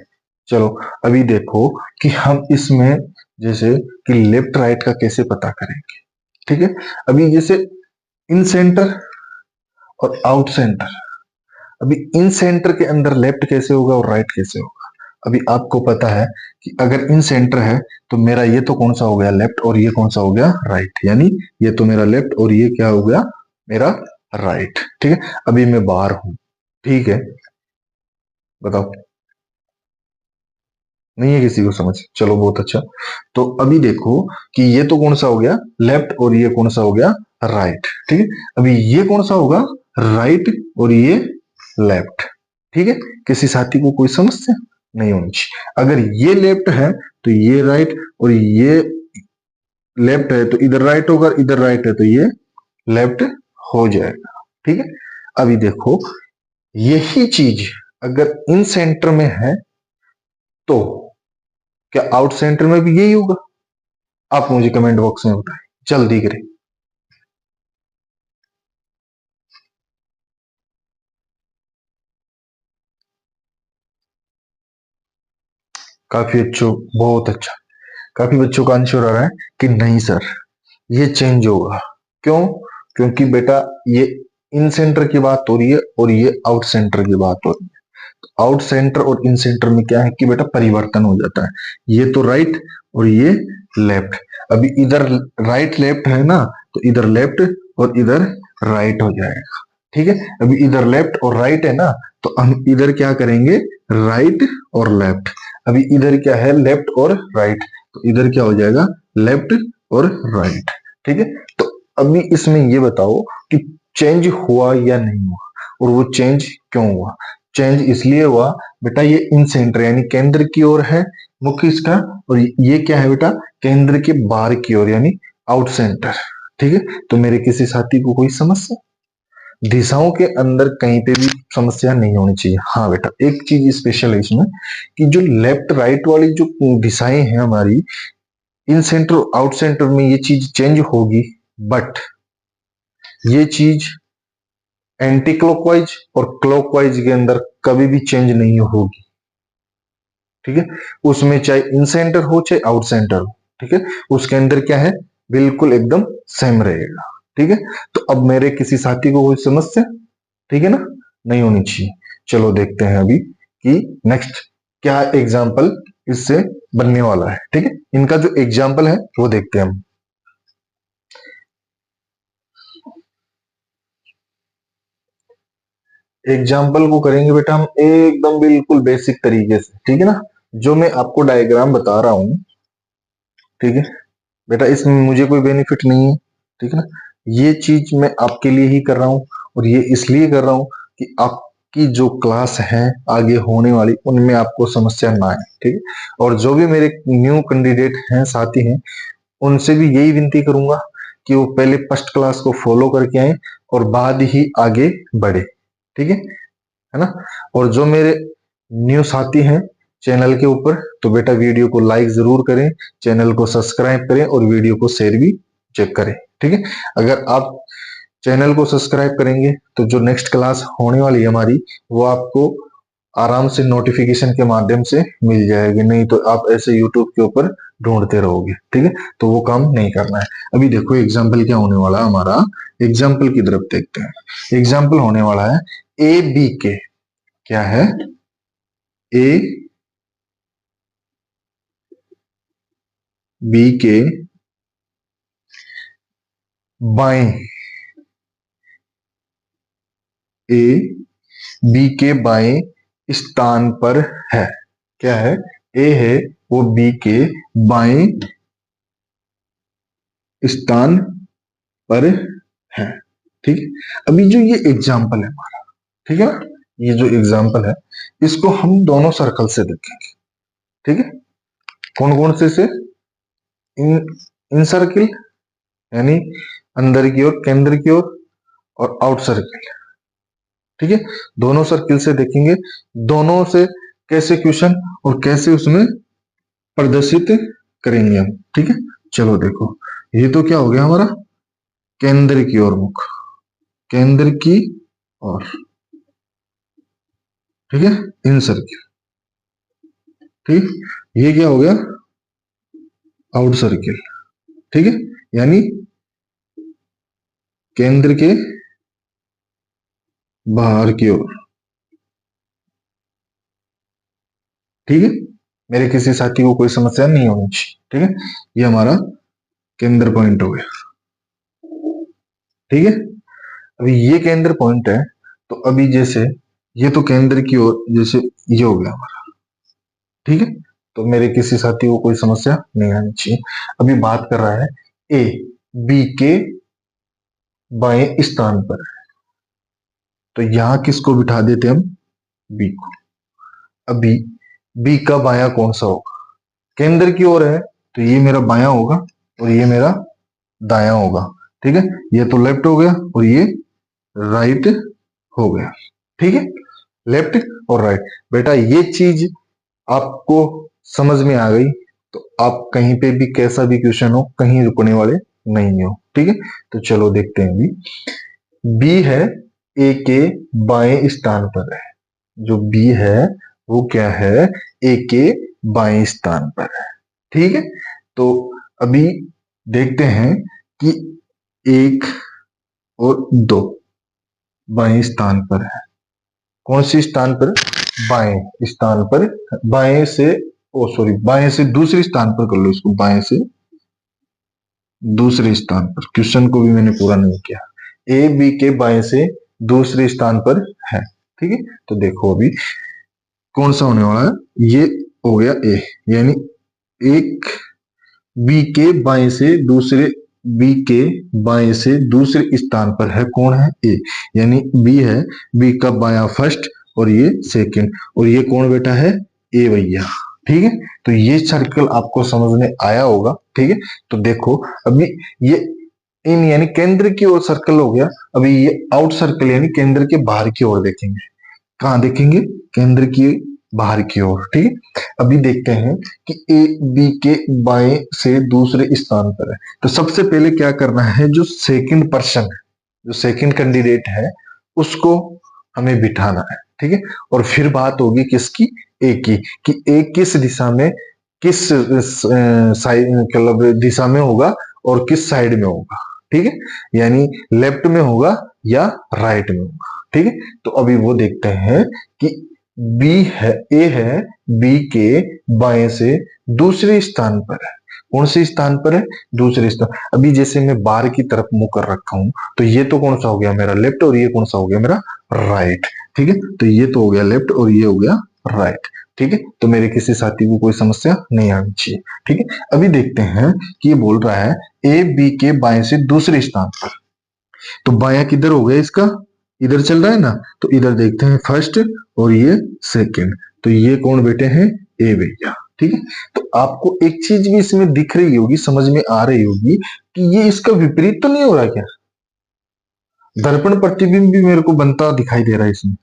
चलो अभी देखो कि हम इसमें जैसे कि लेफ्ट राइट का कैसे पता करेंगे, ठीक है। अभी जैसे इन सेंटर और आउट सेंटर, अभी इन सेंटर के अंदर लेफ्ट कैसे होगा और राइट कैसे होगा। अभी आपको पता है कि अगर इन सेंटर है तो मेरा ये तो कौन सा हो गया, लेफ्ट, और ये कौन सा हो गया, राइट। यानी ये तो मेरा लेफ्ट और ये क्या हो गया, मेरा राइट, ठीक है। अभी मैं बाहर हूं, ठीक है, बताओ। नहीं है किसी को समझ, चलो बहुत अच्छा। तो अभी देखो कि ये तो कौन सा हो गया, लेफ्ट, और ये कौन सा हो गया, राइट, ठीक है। अभी ये कौन सा होगा, राइट, और ये लेफ्ट, ठीक है। किसी साथी को कोई समस्या? नहीं होनी चाहिए। अगर ये लेफ्ट है तो ये राइट, और ये लेफ्ट है तो इधर राइट होगा, इधर राइट है तो ये लेफ्ट हो जाएगा। ठीक है, अभी देखो यही चीज अगर इन सेंटर में है तो क्या आउट सेंटर में भी यही होगा? आप मुझे कमेंट बॉक्स में बताएं, जल्दी करें। काफी अच्छो, बहुत अच्छा। काफी बच्चों का आंसर आ रहा है कि नहीं सर, ये चेंज होगा। क्यों? क्योंकि बेटा ये इन सेंटर की बात हो रही है और ये आउट सेंटर की बात हो रही है। आउट सेंटर और इन सेंटर में क्या है कि बेटा परिवर्तन हो जाता है। ये तो राइट और ये लेफ्ट। अभी इधर राइट लेफ्ट है ना, तो इधर लेफ्ट और इधर राइट हो जाएगा। ठीक है, अभी इधर लेफ्ट और राइट है ना, तो हम इधर क्या करेंगे, राइट और लेफ्ट। अभी इधर क्या है, लेफ्ट और राइट, तो इधर क्या हो जाएगा, लेफ्ट और राइट। ठीक है, तो अभी इसमें ये बताओ कि चेंज हुआ या नहीं हुआ, और वो चेंज क्यों हुआ? चेंज इसलिए हुआ बेटा, ये इन सेंटर यानी केंद्र की ओर है मुख्य इसका, और ये क्या है बेटा, केंद्र के बाहर की ओर यानी आउट सेंटर। ठीक है, तो मेरे किसी साथी को कोई समस्या? दिशाओं के अंदर कहीं पे भी समस्या नहीं होनी चाहिए। हाँ बेटा, एक चीज स्पेशल है इसमें कि जो लेफ्ट राइट वाली जो दिशाएं हैं हमारी, इन सेंटर आउट सेंटर में ये चीज चेंज होगी, बट ये चीज एंटी क्लॉकवाइज और क्लॉकवाइज के अंदर कभी भी चेंज नहीं होगी। ठीक है, उसमें चाहे इन सेंटर हो चाहे आउट सेंटर हो, ठीक है, उसके अंदर क्या है, बिल्कुल एकदम सेम रहेगा। ठीक है, तो अब मेरे किसी साथी को कोई समस्या, ठीक है ना, नहीं होनी चाहिए। चलो देखते हैं अभी कि नेक्स्ट क्या एग्जाम्पल इससे बनने वाला है। ठीक है, इनका जो एग्जाम्पल है वो देखते हैं हम। एग्जाम्पल को करेंगे बेटा हम एकदम बिल्कुल बेसिक तरीके से। ठीक है ना, जो मैं आपको डायग्राम बता रहा हूं, ठीक है बेटा, इसमें मुझे कोई बेनिफिट नहीं है। ठीक है ना, ये चीज मैं आपके लिए ही कर रहा हूं, और ये इसलिए कर रहा हूं कि आपकी जो क्लास है आगे होने वाली, उनमें आपको समस्या ना आए। ठीक है, और जो भी मेरे न्यू कैंडिडेट हैं, साथी हैं, उनसे भी यही विनती करूंगा कि वो पहले फर्स्ट क्लास को फॉलो करके आए और बाद ही आगे बढ़े। ठीक है ना, और जो मेरे न्यू साथी हैं चैनल के ऊपर, तो बेटा वीडियो को लाइक जरूर करें, चैनल को सब्सक्राइब करें और वीडियो को शेयर भी चेक करें। ठीक है, अगर आप चैनल को सब्सक्राइब करेंगे तो जो नेक्स्ट क्लास होने वाली है हमारी, वो आपको आराम से नोटिफिकेशन के माध्यम से मिल जाएगी। नहीं तो आप ऐसे यूट्यूब के ऊपर ढूंढते रहोगे। ठीक है, तो वो काम नहीं करना है। अभी देखो एग्जाम्पल क्या होने वाला है हमारा, एग्जाम्पल की तरफ देखते हैं। एग्जाम्पल होने वाला है ए बी के, क्या है, ए बी के बाएं, ए बी के बाएं स्थान पर है। क्या है, ए है वो बी के बाएं स्थान पर है। ठीक है, अभी जो ये एग्जाम्पल है हमारा, ठीक है ना, ये जो एग्जाम्पल है इसको हम दोनों सर्कल से देखेंगे। ठीक है, कौन कौन से इन इन सर्किल यानी अंदर की ओर, केंद्र की ओर, और आउट सर्किल। ठीक है, दोनों सर्किल से देखेंगे, दोनों से कैसे क्वेश्चन और कैसे उसमें प्रदर्शित करेंगे हम। ठीक है, चलो देखो, ये तो क्या हो गया हमारा, केंद्र की ओर मुख, केंद्र की ओर। ठीक है, इन सर्किल। ठीक, ये क्या हो गया, आउट सर्किल। ठीक है, यानी केंद्र के बाहर की ओर। ठीक है, मेरे किसी साथी को कोई समस्या नहीं होनी चाहिए। ठीक है, ये हमारा केंद्र पॉइंट हो गया। ठीक है, अभी ये केंद्र पॉइंट है, तो अभी जैसे ये तो केंद्र की ओर, जैसे ये हो गया हमारा। ठीक है, तो मेरे किसी साथी को कोई समस्या नहीं आनी चाहिए। अभी बात कर रहा है ए बी के बाएं स्थान पर, तो यहां किसको बिठा देते हम, बी को। अभी बी का बायां कौन सा होगा? केंद्र की ओर है तो ये मेरा बायां होगा और ये मेरा दायां होगा। ठीक है, ये तो लेफ्ट हो गया और ये राइट हो गया। ठीक है, लेफ्ट और राइट। बेटा ये चीज आपको समझ में आ गई तो आप कहीं पे भी कैसा भी क्वेश्चन हो कहीं रुकने वाले नहीं हो। ठीक है, तो चलो देखते हैं। अभी बी है, ए के बाएं स्थान पर है। जो बी है वो क्या है? ए के बाएं स्थान पर है। ठीक है, तो अभी देखते हैं कि एक और दो बाएं स्थान पर है। कौन सी स्थान पर? बाएं स्थान पर। बाएं से, ओ सॉरी, बाएं से दूसरे स्थान पर कर लो इसको, बाएं से दूसरे स्थान पर। क्वेश्चन को भी मैंने पूरा नहीं किया। ए बी के बाएं से दूसरे स्थान पर है। ठीक है, तो देखो अभी कौन सा होने वाला है। ये हो गया ए, यानी एक बी के बाएं से दूसरे, बी के बाएं से दूसरे स्थान पर है। कौन है? ए, यानी बी है, बी का बायां फर्स्ट और ये सेकंड, और ये कौन बेटा है? ए भैया। ठीक है, तो ये सर्कल आपको समझ में आया होगा। ठीक है, तो देखो अभी ये इन यानी केंद्र की ओर सर्कल हो गया। अभी ये आउट सर्कल यानी केंद्र के बाहर की ओर देखेंगे। कहाँ देखेंगे? केंद्र की बाहर की ओर। ठीक है, अभी देखते हैं कि ए बी के बाएं से दूसरे स्थान पर है। तो सबसे पहले क्या करना है, जो सेकंड पर्सन है, जो सेकंड कैंडिडेट है, उसको हमें बिठाना है। ठीक है, और फिर बात होगी किसकी? ए की, कि ए किस दिशा में, किस साइड मतलब दिशा में होगा और किस साइड में होगा। ठीक है, यानी लेफ्ट में होगा या राइट में होगा। ठीक है, तो अभी वो देखते हैं कि बी है, ए है, बी के बाएं से दूसरे स्थान पर है। कौन से स्थान पर है? दूसरे स्थान। अभी जैसे मैं बाहर की तरफ मुंह कर रखा हूं तो ये तो कौन सा हो गया? मेरा लेफ्ट, और ये कौन सा हो गया? मेरा राइट। ठीक है, तो ये तो हो गया लेफ्ट और ये हो गया राइट। ठीक है, तो मेरे किसी साथी को कोई समस्या नहीं आनी चाहिए। ठीक है, अभी देखते हैं कि ये बोल रहा है ए बी के बाएं से दूसरे स्थान पर। तो बायां किधर हो गया इसका? इधर चल रहा है ना, तो इधर देखते हैं फर्स्ट और ये सेकंड। तो ये कौन बेटे हैं? ए भैया। ठीक है, तो आपको एक चीज भी इसमें दिख रही होगी, समझ में आ रही होगी कि ये इसका विपरीत तो नहीं हो रहा क्या? दर्पण प्रतिबिंब भी मेरे को बनता दिखाई दे रहा है इसमें।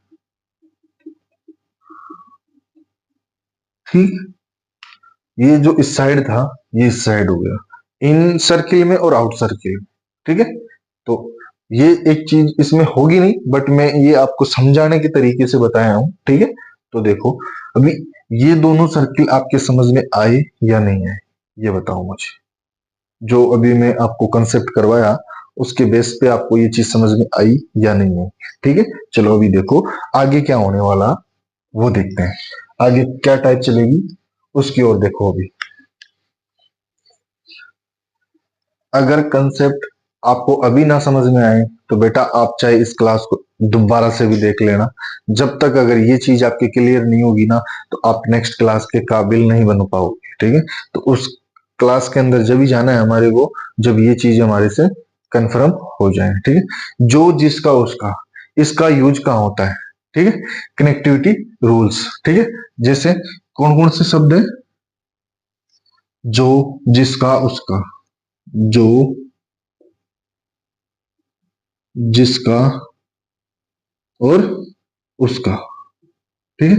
ठीक, ये जो इस साइड था ये इस साइड हो गया, इन सर्किल में और आउट सर्किल। ठीक है, तो ये एक चीज इसमें होगी नहीं, बट मैं ये आपको समझाने के तरीके से बताया हूं। ठीक है, तो देखो अभी ये दोनों सर्किल आपके समझ में आए या नहीं आए, ये बताओ मुझे। जो अभी मैं आपको कंसेप्ट करवाया उसके बेस पे आपको ये चीज समझ में आई या नहीं आई? ठीक है, चलो अभी देखो आगे क्या होने वाला वो देखते हैं। आगे क्या टाइप चलेगी उसकी ओर देखो। अभी अगर कंसेप्ट आपको अभी ना समझ में आए तो बेटा आप चाहे इस क्लास को दोबारा से भी देख लेना। जब तक अगर ये चीज आपके क्लियर नहीं होगी ना तो आप नेक्स्ट क्लास के काबिल नहीं बन पाओगे। ठीक है, तो उस क्लास के अंदर जब भी जाना है हमारे को, जब ये चीज हमारे से कंफर्म हो जाए। ठीक है, जो जिसका उसका, इसका यूज कहाँ होता है? ठीक है, कनेक्टिविटी रूल्स। ठीक है, जैसे कौन कौन से शब्द है? जो जिसका उसका, जो जिसका और उसका। ठीक है,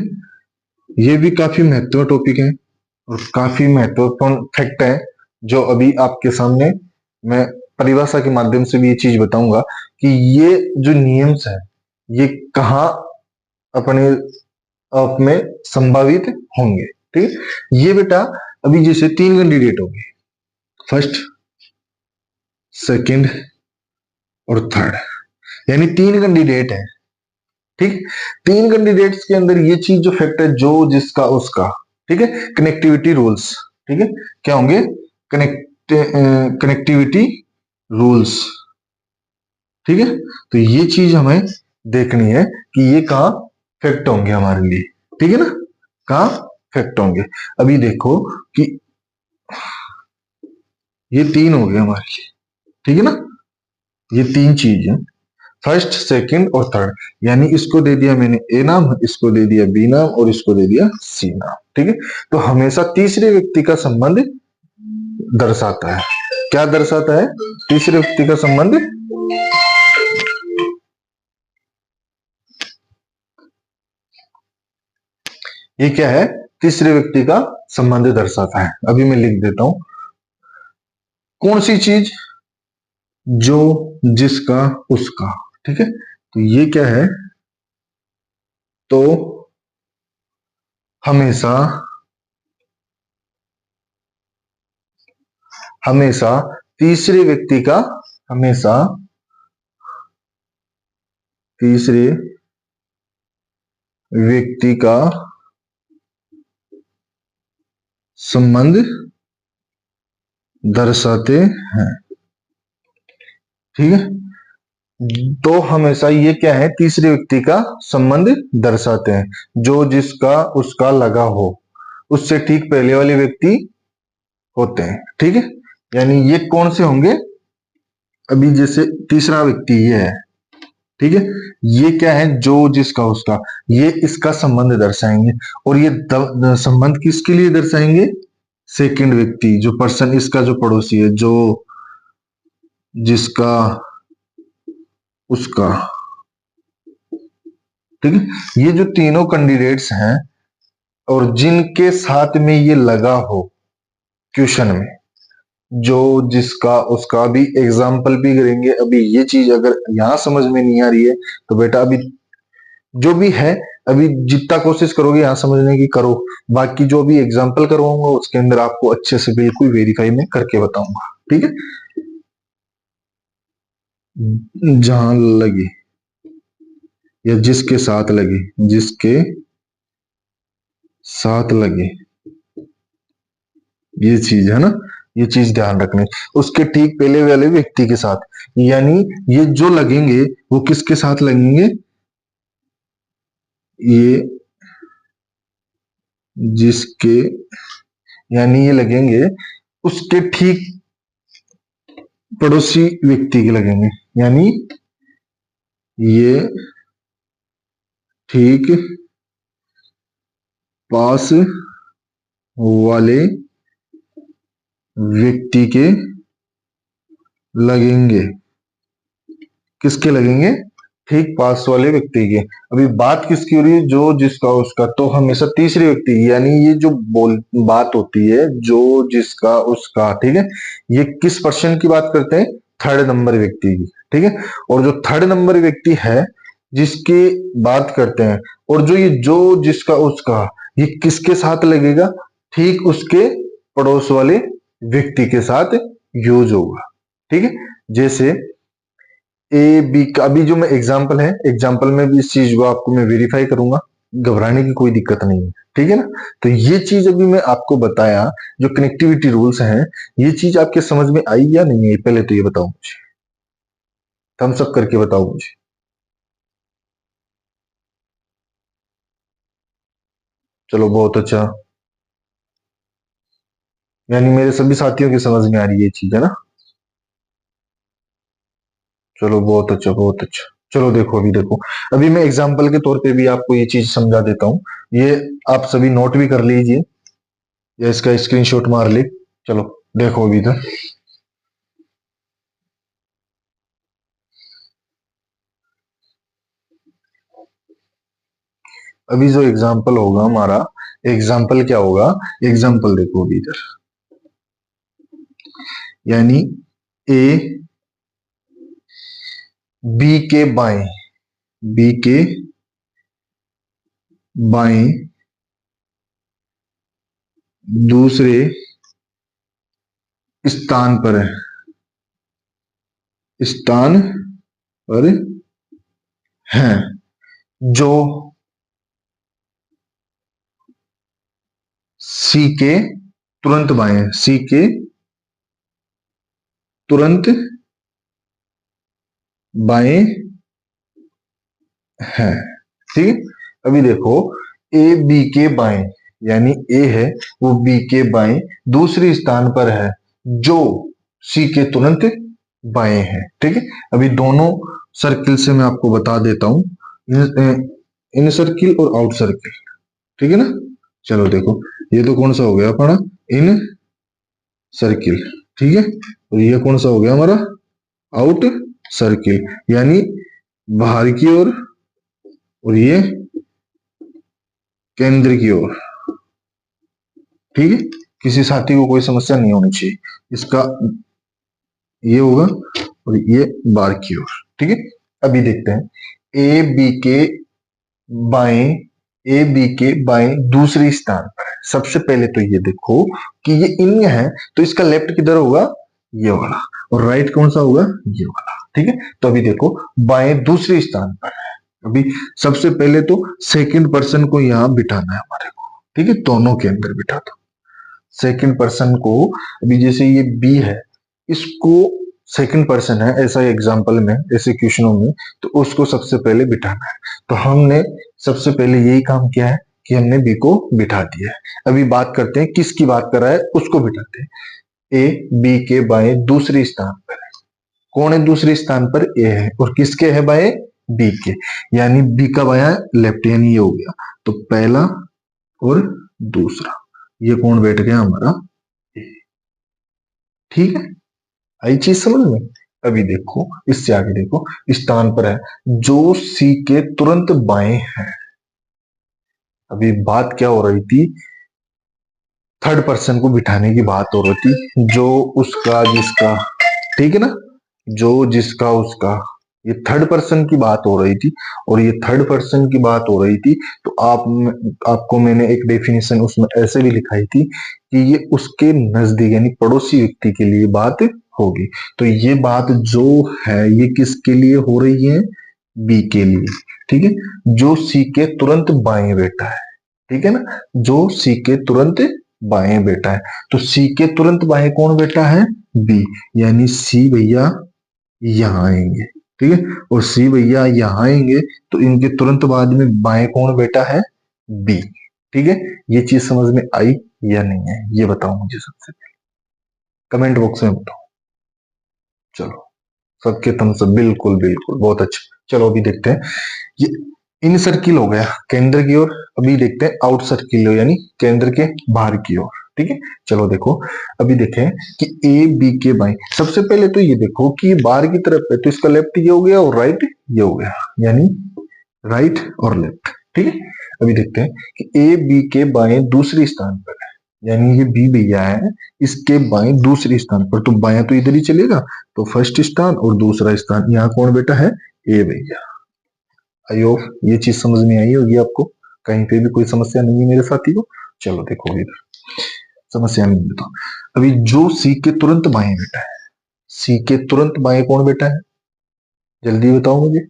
ये भी काफी महत्वपूर्ण टॉपिक है और काफी महत्वपूर्ण फैक्ट है जो अभी आपके सामने मैं परिभाषा के माध्यम से भी ये चीज बताऊंगा कि ये जो नियम्स है ये कहाँ अपने आप में संभावित होंगे। ठीक है, ये बेटा अभी जैसे तीन कैंडिडेट होंगे, फर्स्ट, सेकंड और थर्ड, यानी तीन कैंडिडेट है। ठीक, तीन कैंडिडेट्स के अंदर ये चीज जो फैक्ट है, जो जिसका उसका। ठीक है, कनेक्टिविटी रूल्स। ठीक है, क्या होंगे? Connectivity rules. ठीक है, तो ये चीज हमें देखनी है कि ये कहाँ फैक्ट होंगे हमारे लिए। ठीक है ना, कहाँ फैक्ट होंगे। अभी देखो कि ये तीन हो गए हमारे लिए। ठीक है ना, ये तीन चीज है। फर्स्ट, सेकंड और थर्ड, यानी इसको दे दिया मैंने ए नाम, इसको दे दिया बी नाम और इसको दे दिया सी नाम। ठीक है, तो हमेशा तीसरे व्यक्ति का संबंध दर्शाता है। क्या दर्शाता है? तीसरे व्यक्ति का संबंध। ये क्या है? तीसरे व्यक्ति का संबंध दर्शाता है। अभी मैं लिख देता हूं, कौन सी चीज? जो, जिसका, उसका। ठीक है, तो ये क्या है? तो हमेशा हमेशा तीसरे व्यक्ति का, हमेशा तीसरे व्यक्ति का संबंध दर्शाते हैं। ठीक है, तो हमेशा ये क्या है? तीसरे व्यक्ति का संबंध दर्शाते हैं। जो, जिसका, उसका लगा हो, उससे ठीक पहले वाले व्यक्ति होते हैं। ठीक है, यानी ये कौन से होंगे? अभी जैसे तीसरा व्यक्ति ये है, ठीक है, ये क्या है? जो, जिसका, उसका, ये इसका संबंध दर्शाएंगे। और ये संबंध किसके लिए दर्शाएंगे? सेकंड व्यक्ति, जो पर्सन, इसका जो पड़ोसी है, जो, जिसका, उसका। ठीक है, ये जो तीनों कैंडिडेट्स हैं और जिनके साथ में ये लगा हो क्वेश्चन में, जो, जिसका, उसका, भी एग्जाम्पल भी करेंगे। अभी ये चीज अगर यहां समझ में नहीं आ रही है तो बेटा अभी जो भी है, अभी जितना कोशिश करोगे यहां समझने की करो। बाकी जो भी एग्जाम्पल करवाऊंगा उसके अंदर आपको अच्छे से बिल्कुल वेरीफाई में करके बताऊंगा। ठीक है, जहां लगी या जिसके साथ लगी, जिसके साथ लगी, ये चीज है ना, ये चीज ध्यान रखनी। उसके ठीक पहले वाले व्यक्ति के साथ, यानी ये जो लगेंगे वो किसके साथ लगेंगे? ये, जिसके, यानी ये लगेंगे उसके ठीक पड़ोसी व्यक्ति के लगेंगे, यानी ये ठीक पास वाले व्यक्ति के लगेंगे। किसके लगेंगे? ठीक पास वाले व्यक्ति के। अभी बात किसकी हो रही है? जो, जिसका, उसका, तो हमेशा तीसरे व्यक्ति, यानी ये जो बात होती है, जो, जिसका, उसका, ठीक है, ये किस पर्सन की बात करते हैं? थर्ड नंबर व्यक्ति की। ठीक है, और जो थर्ड नंबर व्यक्ति है जिसकी बात करते हैं, और जो ये जो, जिसका, उसका, ये किसके साथ लगेगा? ठीक उसके पड़ोस वाले व्यक्ति के साथ यूज होगा। ठीक है, जैसे ए बी का, अभी जो मैं एग्जाम्पल है, एग्जाम्पल में भी इस चीज को आपको मैं वेरीफाई करूंगा, घबराने की कोई दिक्कत नहीं है। ठीक है ना, तो ये चीज अभी मैं आपको बताया, जो कनेक्टिविटी रूल्स हैं, ये चीज आपके समझ में आई या नहीं आई? पहले तो ये बताओ मुझे, थम्स अप करके बताओ मुझे। चलो बहुत अच्छा, यानी मेरे सभी साथियों की समझ में आ रही है ये चीज, है ना? चलो बहुत अच्छा, बहुत अच्छा। चलो देखो, अभी देखो, अभी मैं एग्जाम्पल के तौर पे भी आपको ये चीज समझा देता हूँ। ये आप सभी नोट भी कर लीजिए या इसका स्क्रीनशॉट मार ले। चलो देखो अभी तक, अभी जो एग्जाम्पल होगा हमारा, एग्जाम्पल क्या होगा? एग्जाम्पल देखो अभी इधर, यानी ए बी के बाएं, बी के बाएं दूसरे स्थान पर है, स्थान पर है, जो सी के तुरंत बाएं, सी के तुरंत बाएं है। ठीक है, अभी देखो, ए बी के बाएं, यानी ए है वो बी के बाएं दूसरे स्थान पर है, जो सी के तुरंत बाएं है। ठीक है, अभी दोनों सर्किल से मैं आपको बता देता हूं, इन सर्किल और आउट सर्किल, ठीक है ना। चलो देखो, ये तो कौन सा हो गया अपना इन सर्किल, ठीक है, और ये कौन सा हो गया हमारा आउट सर्किल, यानी बाहर की ओर, और ये केंद्र की ओर, ठीक है। किसी साथी को कोई समस्या नहीं होनी चाहिए, इसका ये होगा और ये बाहर की ओर, ठीक है। अभी देखते हैं ए बी के बाएं दूसरे स्थान पर है। सबसे पहले तो ये देखो कि ये इन है, तो इसका लेफ्ट किधर होगा, ये वाला, और राइट कौन सा होगा, ये वाला, ठीक है। तो अभी देखो बाएं दूसरे स्थान पर है। अभी सबसे पहले तो सेकंड पर्सन को यहां बिठाना है हमारे को, ठीक है, दोनों के अंदर बिठा दो सेकंड पर्सन को। अभी जैसे ये बी है, इसको सेकंड पर्सन है ऐसा एग्जांपल में, ऐसे क्वेश्चनों में, तो उसको सबसे पहले बिठाना है। तो हमने सबसे पहले यही काम किया है कि हमने बी को बिठा दिया है। अभी बात करते हैं किसकी बात कर रहा है, उसको बिठाते हैं। ए बी के बाएं दूसरे स्थान पर है। कौन है दूसरे स्थान पर, ए है, और किसके है बाएं, बी के, यानी बी का बायां लेफ्ट, यानी ये हो गया। तो पहला और दूसरा, ये कौन बैठ गया हमारा, ए, ठीक है। आई चीज समझ में। अभी देखो इससे आगे देखो, स्थान पर है जो सी के तुरंत बाएं है। अभी बात क्या हो रही थी, थर्ड पर्सन को बिठाने की बात हो रही थी, जो उसका जिसका, ठीक है ना, जो जिसका उसका, ये थर्ड पर्सन की बात हो रही थी। और ये थर्ड पर्सन की बात हो रही थी, तो आपको मैंने एक डेफिनेशन उसमें ऐसे भी लिखाई थी कि ये उसके नजदीक यानी पड़ोसी व्यक्ति के लिए बात होगी। तो ये बात जो है ये किसके लिए हो रही है, बी के लिए, ठीक है, जो सी के तुरंत बाएं बैठा है, ठीक है ना, जो सी के तुरंत बाएं बैठा है। तो सी के तुरंत बाएं कौन बैठा है, बी, यानी सी भैया यहाँ आएंगे, ठीक है, और सी भैया यहाँ आएंगे, तो इनके तुरंत बाद में बाएं कौन बैठा है, बी, ठीक है। ये चीज समझ में आई या नहीं है, ये बताओ मुझे सबसे पहले कमेंट बॉक्स में बताओ। चलो, सबके थम्स अप, बिल्कुल बिल्कुल, बहुत अच्छा। चलो अभी देखते हैं, ये इन सर्किल हो गया केंद्र की ओर। अभी देखते हैं आउट सर्किल हो, यानी केंद्र के बाहर की ओर, ठीक है। चलो देखो, अभी देखें कि ए बी के बाएं, सबसे पहले तो ये देखो कि बाहर की तरफ है, तो इसका लेफ्ट ये हो गया और राइट ये हो गया, यानी राइट और लेफ्ट, ठीक है। अभी देखते हैं कि ए बी के बाएं दूसरे स्थान पर है, यानी ये बी भैया है, इसके बाएं दूसरे स्थान पर, तो बायां तो इधर ही चलेगा, तो फर्स्ट स्थान और दूसरा स्थान, यहाँ कौन बेटा है, ए भैया। आई होप ये चीज समझ में आई होगी आपको, कहीं पे भी कोई समस्या नहीं है मेरे साथी को। चलो देखो इधर, समस्या नहीं है तो अभी जो सी के तुरंत बाएं बेटा है, सी के तुरंत बाएं कौन बेटा है, जल्दी बताओ मुझे,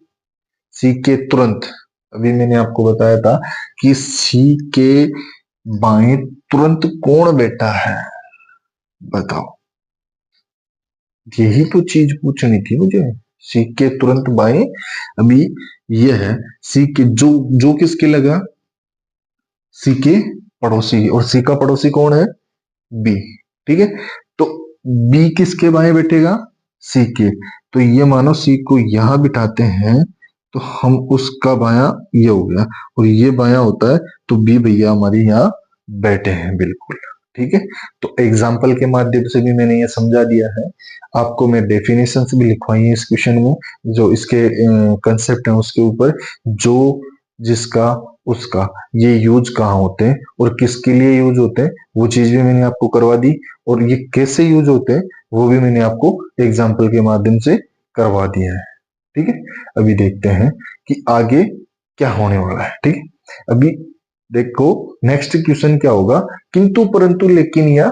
सी के तुरंत। अभी मैंने आपको बताया था कि सी के बाएं तुरंत कौन बेटा है, बताओ, यही तो चीज पूछनी थी मुझे। सी के तुरंत बाएं, अभी ये है सी के जो किसके लगा, सी के पड़ोसी, और सी का पड़ोसी कौन है, बी, ठीक है। तो बी किसके बाएं बैठेगा, सी के, तो ये मानो सी को यहां बिठाते हैं, तो हम उसका बायां ये हो गया, और ये बायां होता है, तो बी भैया हमारे यहाँ बैठे हैं, बिल्कुल, ठीक है। तो एग्जाम्पल के माध्यम से भी मैंने ये समझा दिया है आपको, मैं डेफिनेशन भी लिखवाई है इस क्वेश्चन में, जो इसके कंसेप्ट है उसके ऊपर, जो जिसका उसका, ये यूज कहाँ होते हैं और किसके लिए यूज होते हैं, वो चीज भी मैंने आपको करवा दी, और ये कैसे यूज होते हैं वो भी मैंने आपको एग्जाम्पल के माध्यम से करवा दिया है, ठीक है। अभी देखते हैं कि आगे क्या होने वाला है, ठीक है। अभी देखो नेक्स्ट क्वेश्चन क्या होगा, किंतु परंतु लेकिन या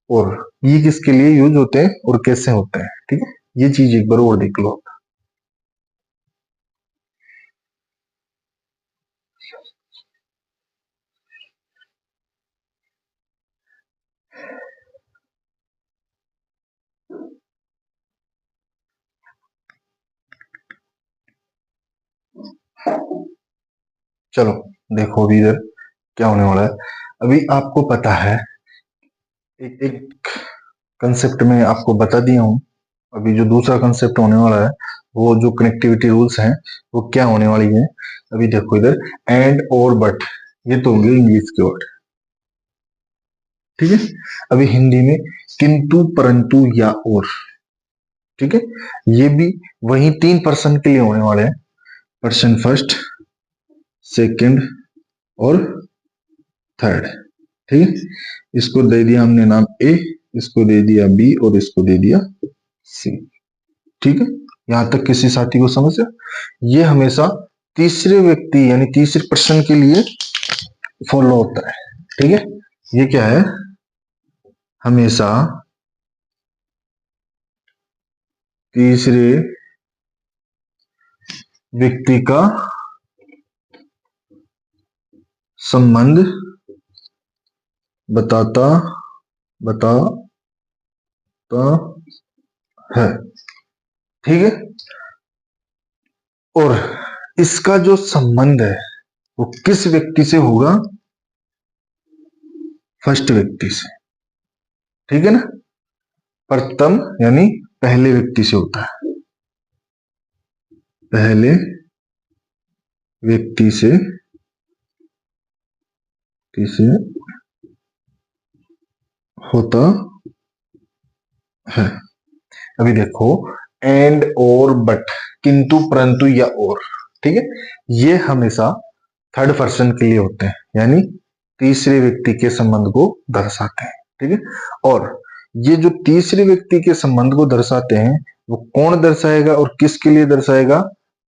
और, ये किसके लिए यूज होते हैं और कैसे होते हैं, ठीक है। ये चीज एक बार और देख लो। चलो देखो अभी इधर क्या होने वाला है। अभी आपको पता है, एक एक कंसेप्ट में आपको बता दिया हूं, अभी जो दूसरा कंसेप्ट होने वाला है वो जो कनेक्टिविटी रूल्स हैं वो क्या होने वाली है। अभी देखो इधर एंड और बट, ये तो होंगे इंग्लिश के वर्ड, ठीक है। अभी हिंदी में किंतु परंतु या और, ठीक है। ये भी वही 3% के लिए होने वाले हैं, पर्सन फर्स्ट, सेकंड और थर्ड, ठीक है। इसको दे दिया हमने नाम ए, इसको दे दिया बी और इसको दे दिया सी, ठीक है। यहां तक किसी साथी को समझ है? ये हमेशा तीसरे व्यक्ति यानी तीसरे पर्सन के लिए फॉलो होता है, ठीक है। ये क्या है, हमेशा तीसरे व्यक्ति का संबंध बताता है, ठीक है। और इसका जो संबंध है वो किस व्यक्ति से होगा, फर्स्ट व्यक्ति से, ठीक है ना। प्रथम यानी पहले व्यक्ति से होता है, पहले व्यक्ति से किसे होता है। अभी देखो एंड और बट, किंतु परंतु या और, ठीक है। ये हमेशा थर्ड पर्सन के लिए होते हैं, यानी तीसरे व्यक्ति के संबंध को दर्शाते हैं, ठीक है। और ये जो तीसरे व्यक्ति के संबंध को दर्शाते हैं वो कौन दर्शाएगा और किसके लिए दर्शाएगा,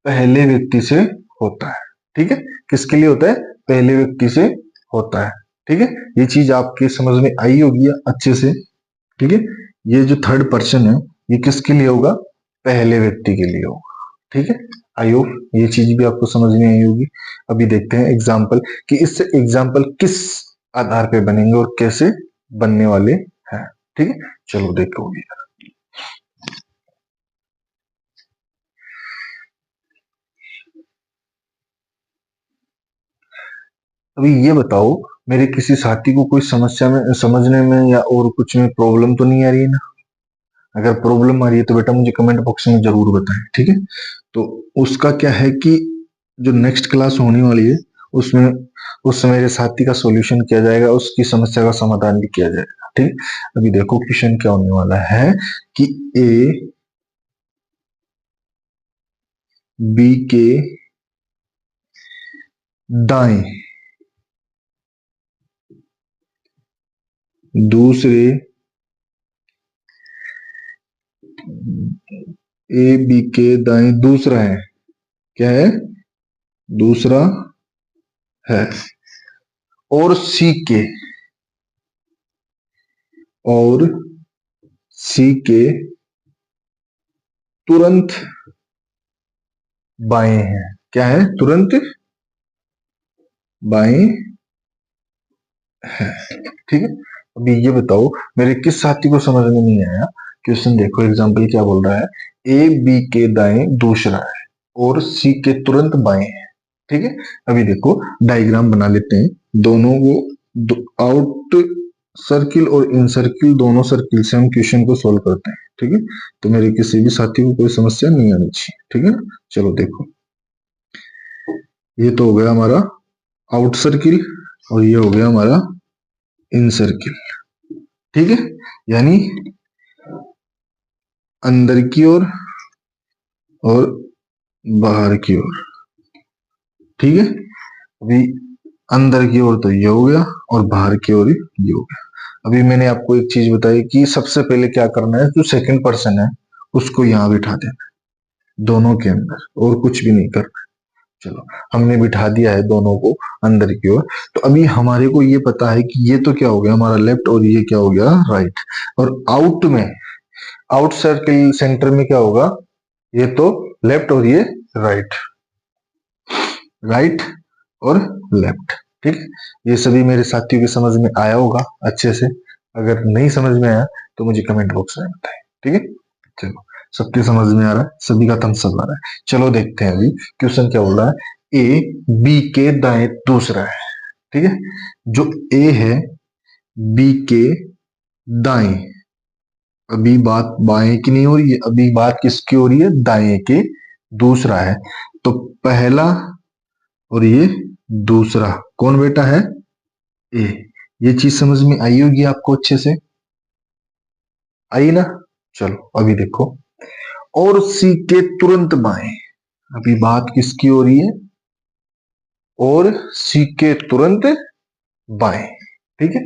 पहले व्यक्ति से होता है, ठीक है। किसके लिए होता है, पहले व्यक्ति से होता है, ठीक है। ये चीज आपके समझ में आई होगी अच्छे से, ठीक है। ये जो थर्ड पर्सन है ये किसके लिए होगा, पहले व्यक्ति के लिए होगा, ठीक है। आई होप ये चीज भी आपको समझ में आई होगी। अभी देखते हैं एग्जाम्पल कि इससे एग्जाम्पल किस आधार पे बनेंगे और कैसे बनने वाले हैं, ठीक है। चलो देखो अभी ये बताओ, मेरे किसी साथी को कोई समस्या में समझने में या और कुछ में प्रॉब्लम तो नहीं आ रही है ना। अगर प्रॉब्लम आ रही है तो बेटा मुझे कमेंट बॉक्स में जरूर बताएं, ठीक है। तो उसका क्या है कि जो नेक्स्ट क्लास होने वाली है उसमें उस मेरे साथी का सॉल्यूशन किया जाएगा, उसकी समस्या का समाधान भी किया जाएगा, ठीक। अभी देखो क्वेश्चन क्या होने वाला है कि ए बी के दाएं दूसरे ए बी के दाएं दूसरा है, क्या है, दूसरा है। और और सी के तुरंत बाएं है, क्या है, तुरंत बाएं है, ठीक है। अभी ये बताओ मेरे किस साथी को समझ में नहीं आया। क्वेश्चन देखो, एग्जांपल क्या बोल रहा है, ए बी के दाएं दूसरा है और सी के तुरंत बाएं है, ठीक है। अभी देखो डायग्राम बना लेते हैं, दोनों को आउट सर्किल और इन सर्किल दोनों सर्किल से हम क्वेश्चन को सोल्व करते हैं, ठीक है। तो मेरे किसी भी साथी को कोई समस्या नहीं आनी चाहिए, ठीक है ना। चलो देखो, ये तो हो गया हमारा आउट सर्किल और ये हो गया हमारा इन सर्किल, ठीक है। यानी अंदर की ओर और बाहर की ओर, ठीक है। अभी अंदर की ओर तो ये हो गया और बाहर की ओर ये हो गया। अभी मैंने आपको एक चीज बताई कि सबसे पहले क्या करना है, जो सेकंड पर्सन है उसको यहां बिठा देना, दोनों के अंदर, और कुछ भी नहीं करना। चलो हमने बिठा दिया है दोनों को अंदर की ओर। तो अभी हमारे को ये पता है कि ये तो क्या हो गया हमारा लेफ्ट और ये क्या हो गया राइट। और आउट में, आउट सर्किल सेंटर में क्या होगा, ये तो लेफ्ट और ये राइट, राइट और लेफ्ट, ठीक है। ये सभी मेरे साथियों के समझ में आया होगा अच्छे से। अगर नहीं समझ में आया तो मुझे कमेंट बॉक्स में बताएं, ठीक है। चलो सबके समझ में आ रहा है, सभी का थम्स अप आ रहा है। चलो देखते हैं अभी क्वेश्चन क्या बोल रहा है, ए बी के दाएं दूसरा है, ठीक है। जो ए है बी के दाएं अभी बात बाएं की नहीं हो रही है, अभी बात किसकी हो रही है, दाएं के। दूसरा है, तो पहला और ये दूसरा कौन बेटा है, ए। ये चीज समझ में आई होगी आपको अच्छे से, आई ना। चलो अभी देखो, और सी के तुरंत बाएं, अभी बात किसकी हो रही है, और सी के तुरंत बाएं। ठीक है,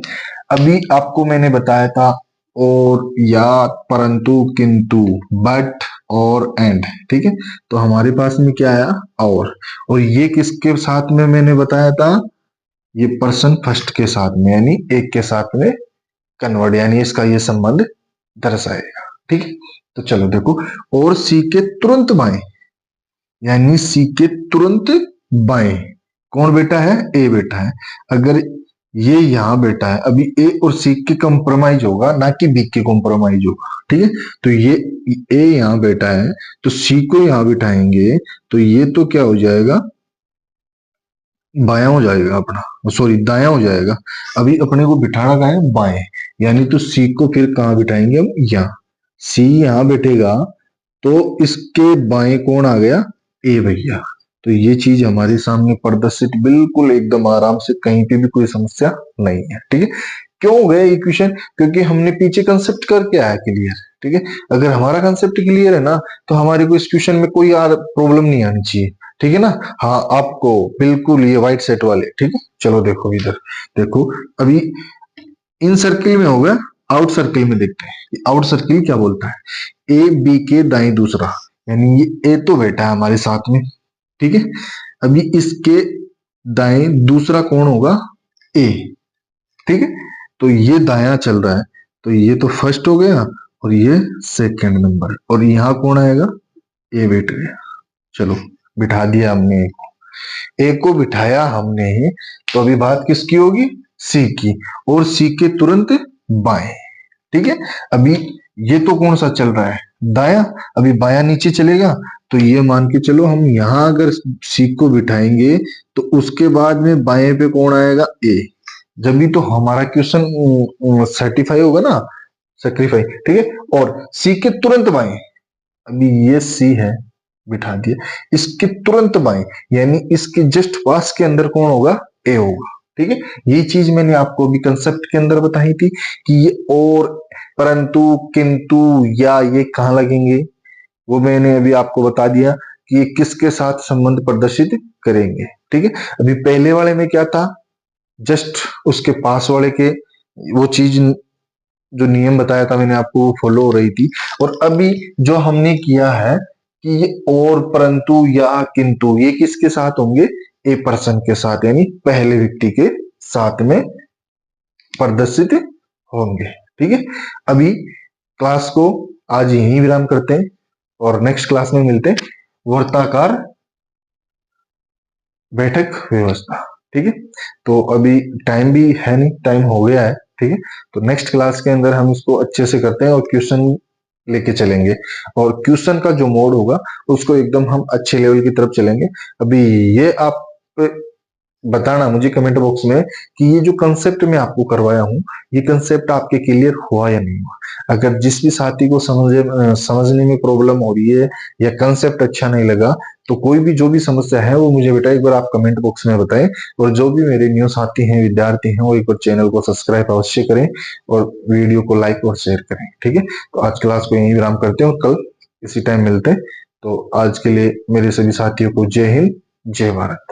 अभी आपको मैंने बताया था और, या, परंतु, किंतु, बट और एंड। ठीक है, तो हमारे पास में क्या आया, और ये किसके साथ में मैंने बताया था, ये पर्सन फर्स्ट के साथ में, यानी एक के साथ में कन्वर्ट, यानी इसका ये संबंध दर्शाएगा। ठीक है, तो चलो देखो, और सी के तुरंत बाएं, यानी सी के तुरंत बाएं कौन बेटा है, ए बेटा है। अगर ये यहां बेटा है, अभी ए और सी के कंप्रोमाइज होगा, ना कि बी के कंप्रोमाइज होगा। ठीक है, तो ये ए यहां बेटा है, तो सी को यहां बिठाएंगे, तो ये तो क्या हो जाएगा, बायां हो जाएगा अपना, सॉरी दायां हो जाएगा। अभी अपने को बिठाना कहाँ है, बाएं, यानी तो सी को फिर कहाँ बिठाएंगे हम, यहाँ। सी यहां बैठेगा, तो इसके बाएं कौन आ गया, ए भैया। तो ये चीज हमारे सामने प्रदर्शित बिल्कुल एकदम आराम से, कहीं पे भी कोई समस्या नहीं है। ठीक है, क्यों गए इक्वेशन, क्योंकि हमने पीछे कंसेप्ट करके आया क्लियर। ठीक है, अगर हमारा कंसेप्ट क्लियर है ना, तो हमारे को इस क्वेश्चन में कोई प्रॉब्लम नहीं आनी चाहिए। ठीक है ना, हाँ आपको बिल्कुल ये व्हाइट सेट वाले। ठीक है, चलो देखो इधर, देखो अभी इन सर्किल में हो गया, आउट सर्किल में देखते हैं आउट सर्किल क्या बोलता है, ए बी के दाएं दूसरा, यानी ये ए तो बेटा है हमारे साथ में। ठीक है, अभी इसके दाएं दूसरा कौन होगा, ए। ठीक है, तो ये दाया चल रहा है, तो ये तो फर्स्ट हो गया, और ये सेकंड नंबर, और यहां कौन आएगा, ए बैठ गया। चलो बिठा दिया हमने ए को बिठाया हमने, तो अभी बात किसकी होगी, सी की, और सी के तुरंत बाएं। ठीक है, अभी ये तो कौन सा चल रहा है, दाया, अभी बाया नीचे चलेगा, तो ये मान के चलो हम यहां अगर सी को बिठाएंगे, तो उसके बाद में बाएं पे कौन आएगा, ए। जब भी तो हमारा क्वेश्चन सर्टिफाई होगा ना, सेक्रीफाई। ठीक है, और सी के तुरंत बाएं, अभी ये सी है, बिठा दिया, इसके तुरंत बाएं, यानी इसके जस्ट पास के अंदर कौन होगा, ए होगा। ठीक है, ये चीज मैंने आपको अभी कंसेप्ट के अंदर बताई थी कि ये और, परंतु, किंतु, या ये कहां लगेंगे, वो मैंने अभी आपको बता दिया कि ये किसके साथ संबंध प्रदर्शित करेंगे। ठीक है, अभी पहले वाले में क्या था, जस्ट उसके पास वाले के, वो चीज जो नियम बताया था मैंने आपको, वो फॉलो हो रही थी। और अभी जो हमने किया है कि ये और, परंतु, या, किंतु, ये किसके साथ होंगे, ए पर्सन के साथ, यानी पहले व्यक्ति के साथ में प्रदर्शित होंगे। ठीक है, अभी क्लास को आज यहीं विराम करते हैं, और नेक्स्ट क्लास में मिलते हैं, वर्ताकार बैठक व्यवस्था। ठीक है, तो अभी टाइम भी है नहीं, टाइम हो गया है। ठीक है, तो नेक्स्ट क्लास के अंदर हम इसको अच्छे से करते हैं, और क्वेश्चन लेके चलेंगे, और क्वेश्चन का जो मोड होगा उसको एकदम हम अच्छे लेवल की तरफ चलेंगे। अभी ये आप बताना मुझे कमेंट बॉक्स में कि ये जो कंसेप्ट मैं आपको करवाया हूँ, ये कंसेप्ट आपके क्लियर हुआ या नहीं हुआ। अगर जिस भी साथी को समझने में प्रॉब्लम हो रही है, या कंसेप्ट अच्छा नहीं लगा, तो कोई भी जो भी समस्या है वो मुझे बेटा एक बार आप कमेंट बॉक्स में बताएं। और जो भी मेरे न्यू साथी हैं, विद्यार्थी हैं, वो एक बार चैनल को सब्सक्राइब अवश्य करें, और वीडियो को लाइक और शेयर करें। ठीक है, तो आज क्लास को यहीं विराम करते हैं, और कल इसी टाइम मिलते हैं। तो आज के लिए मेरे सभी साथियों को जय हिंद, जय भारत।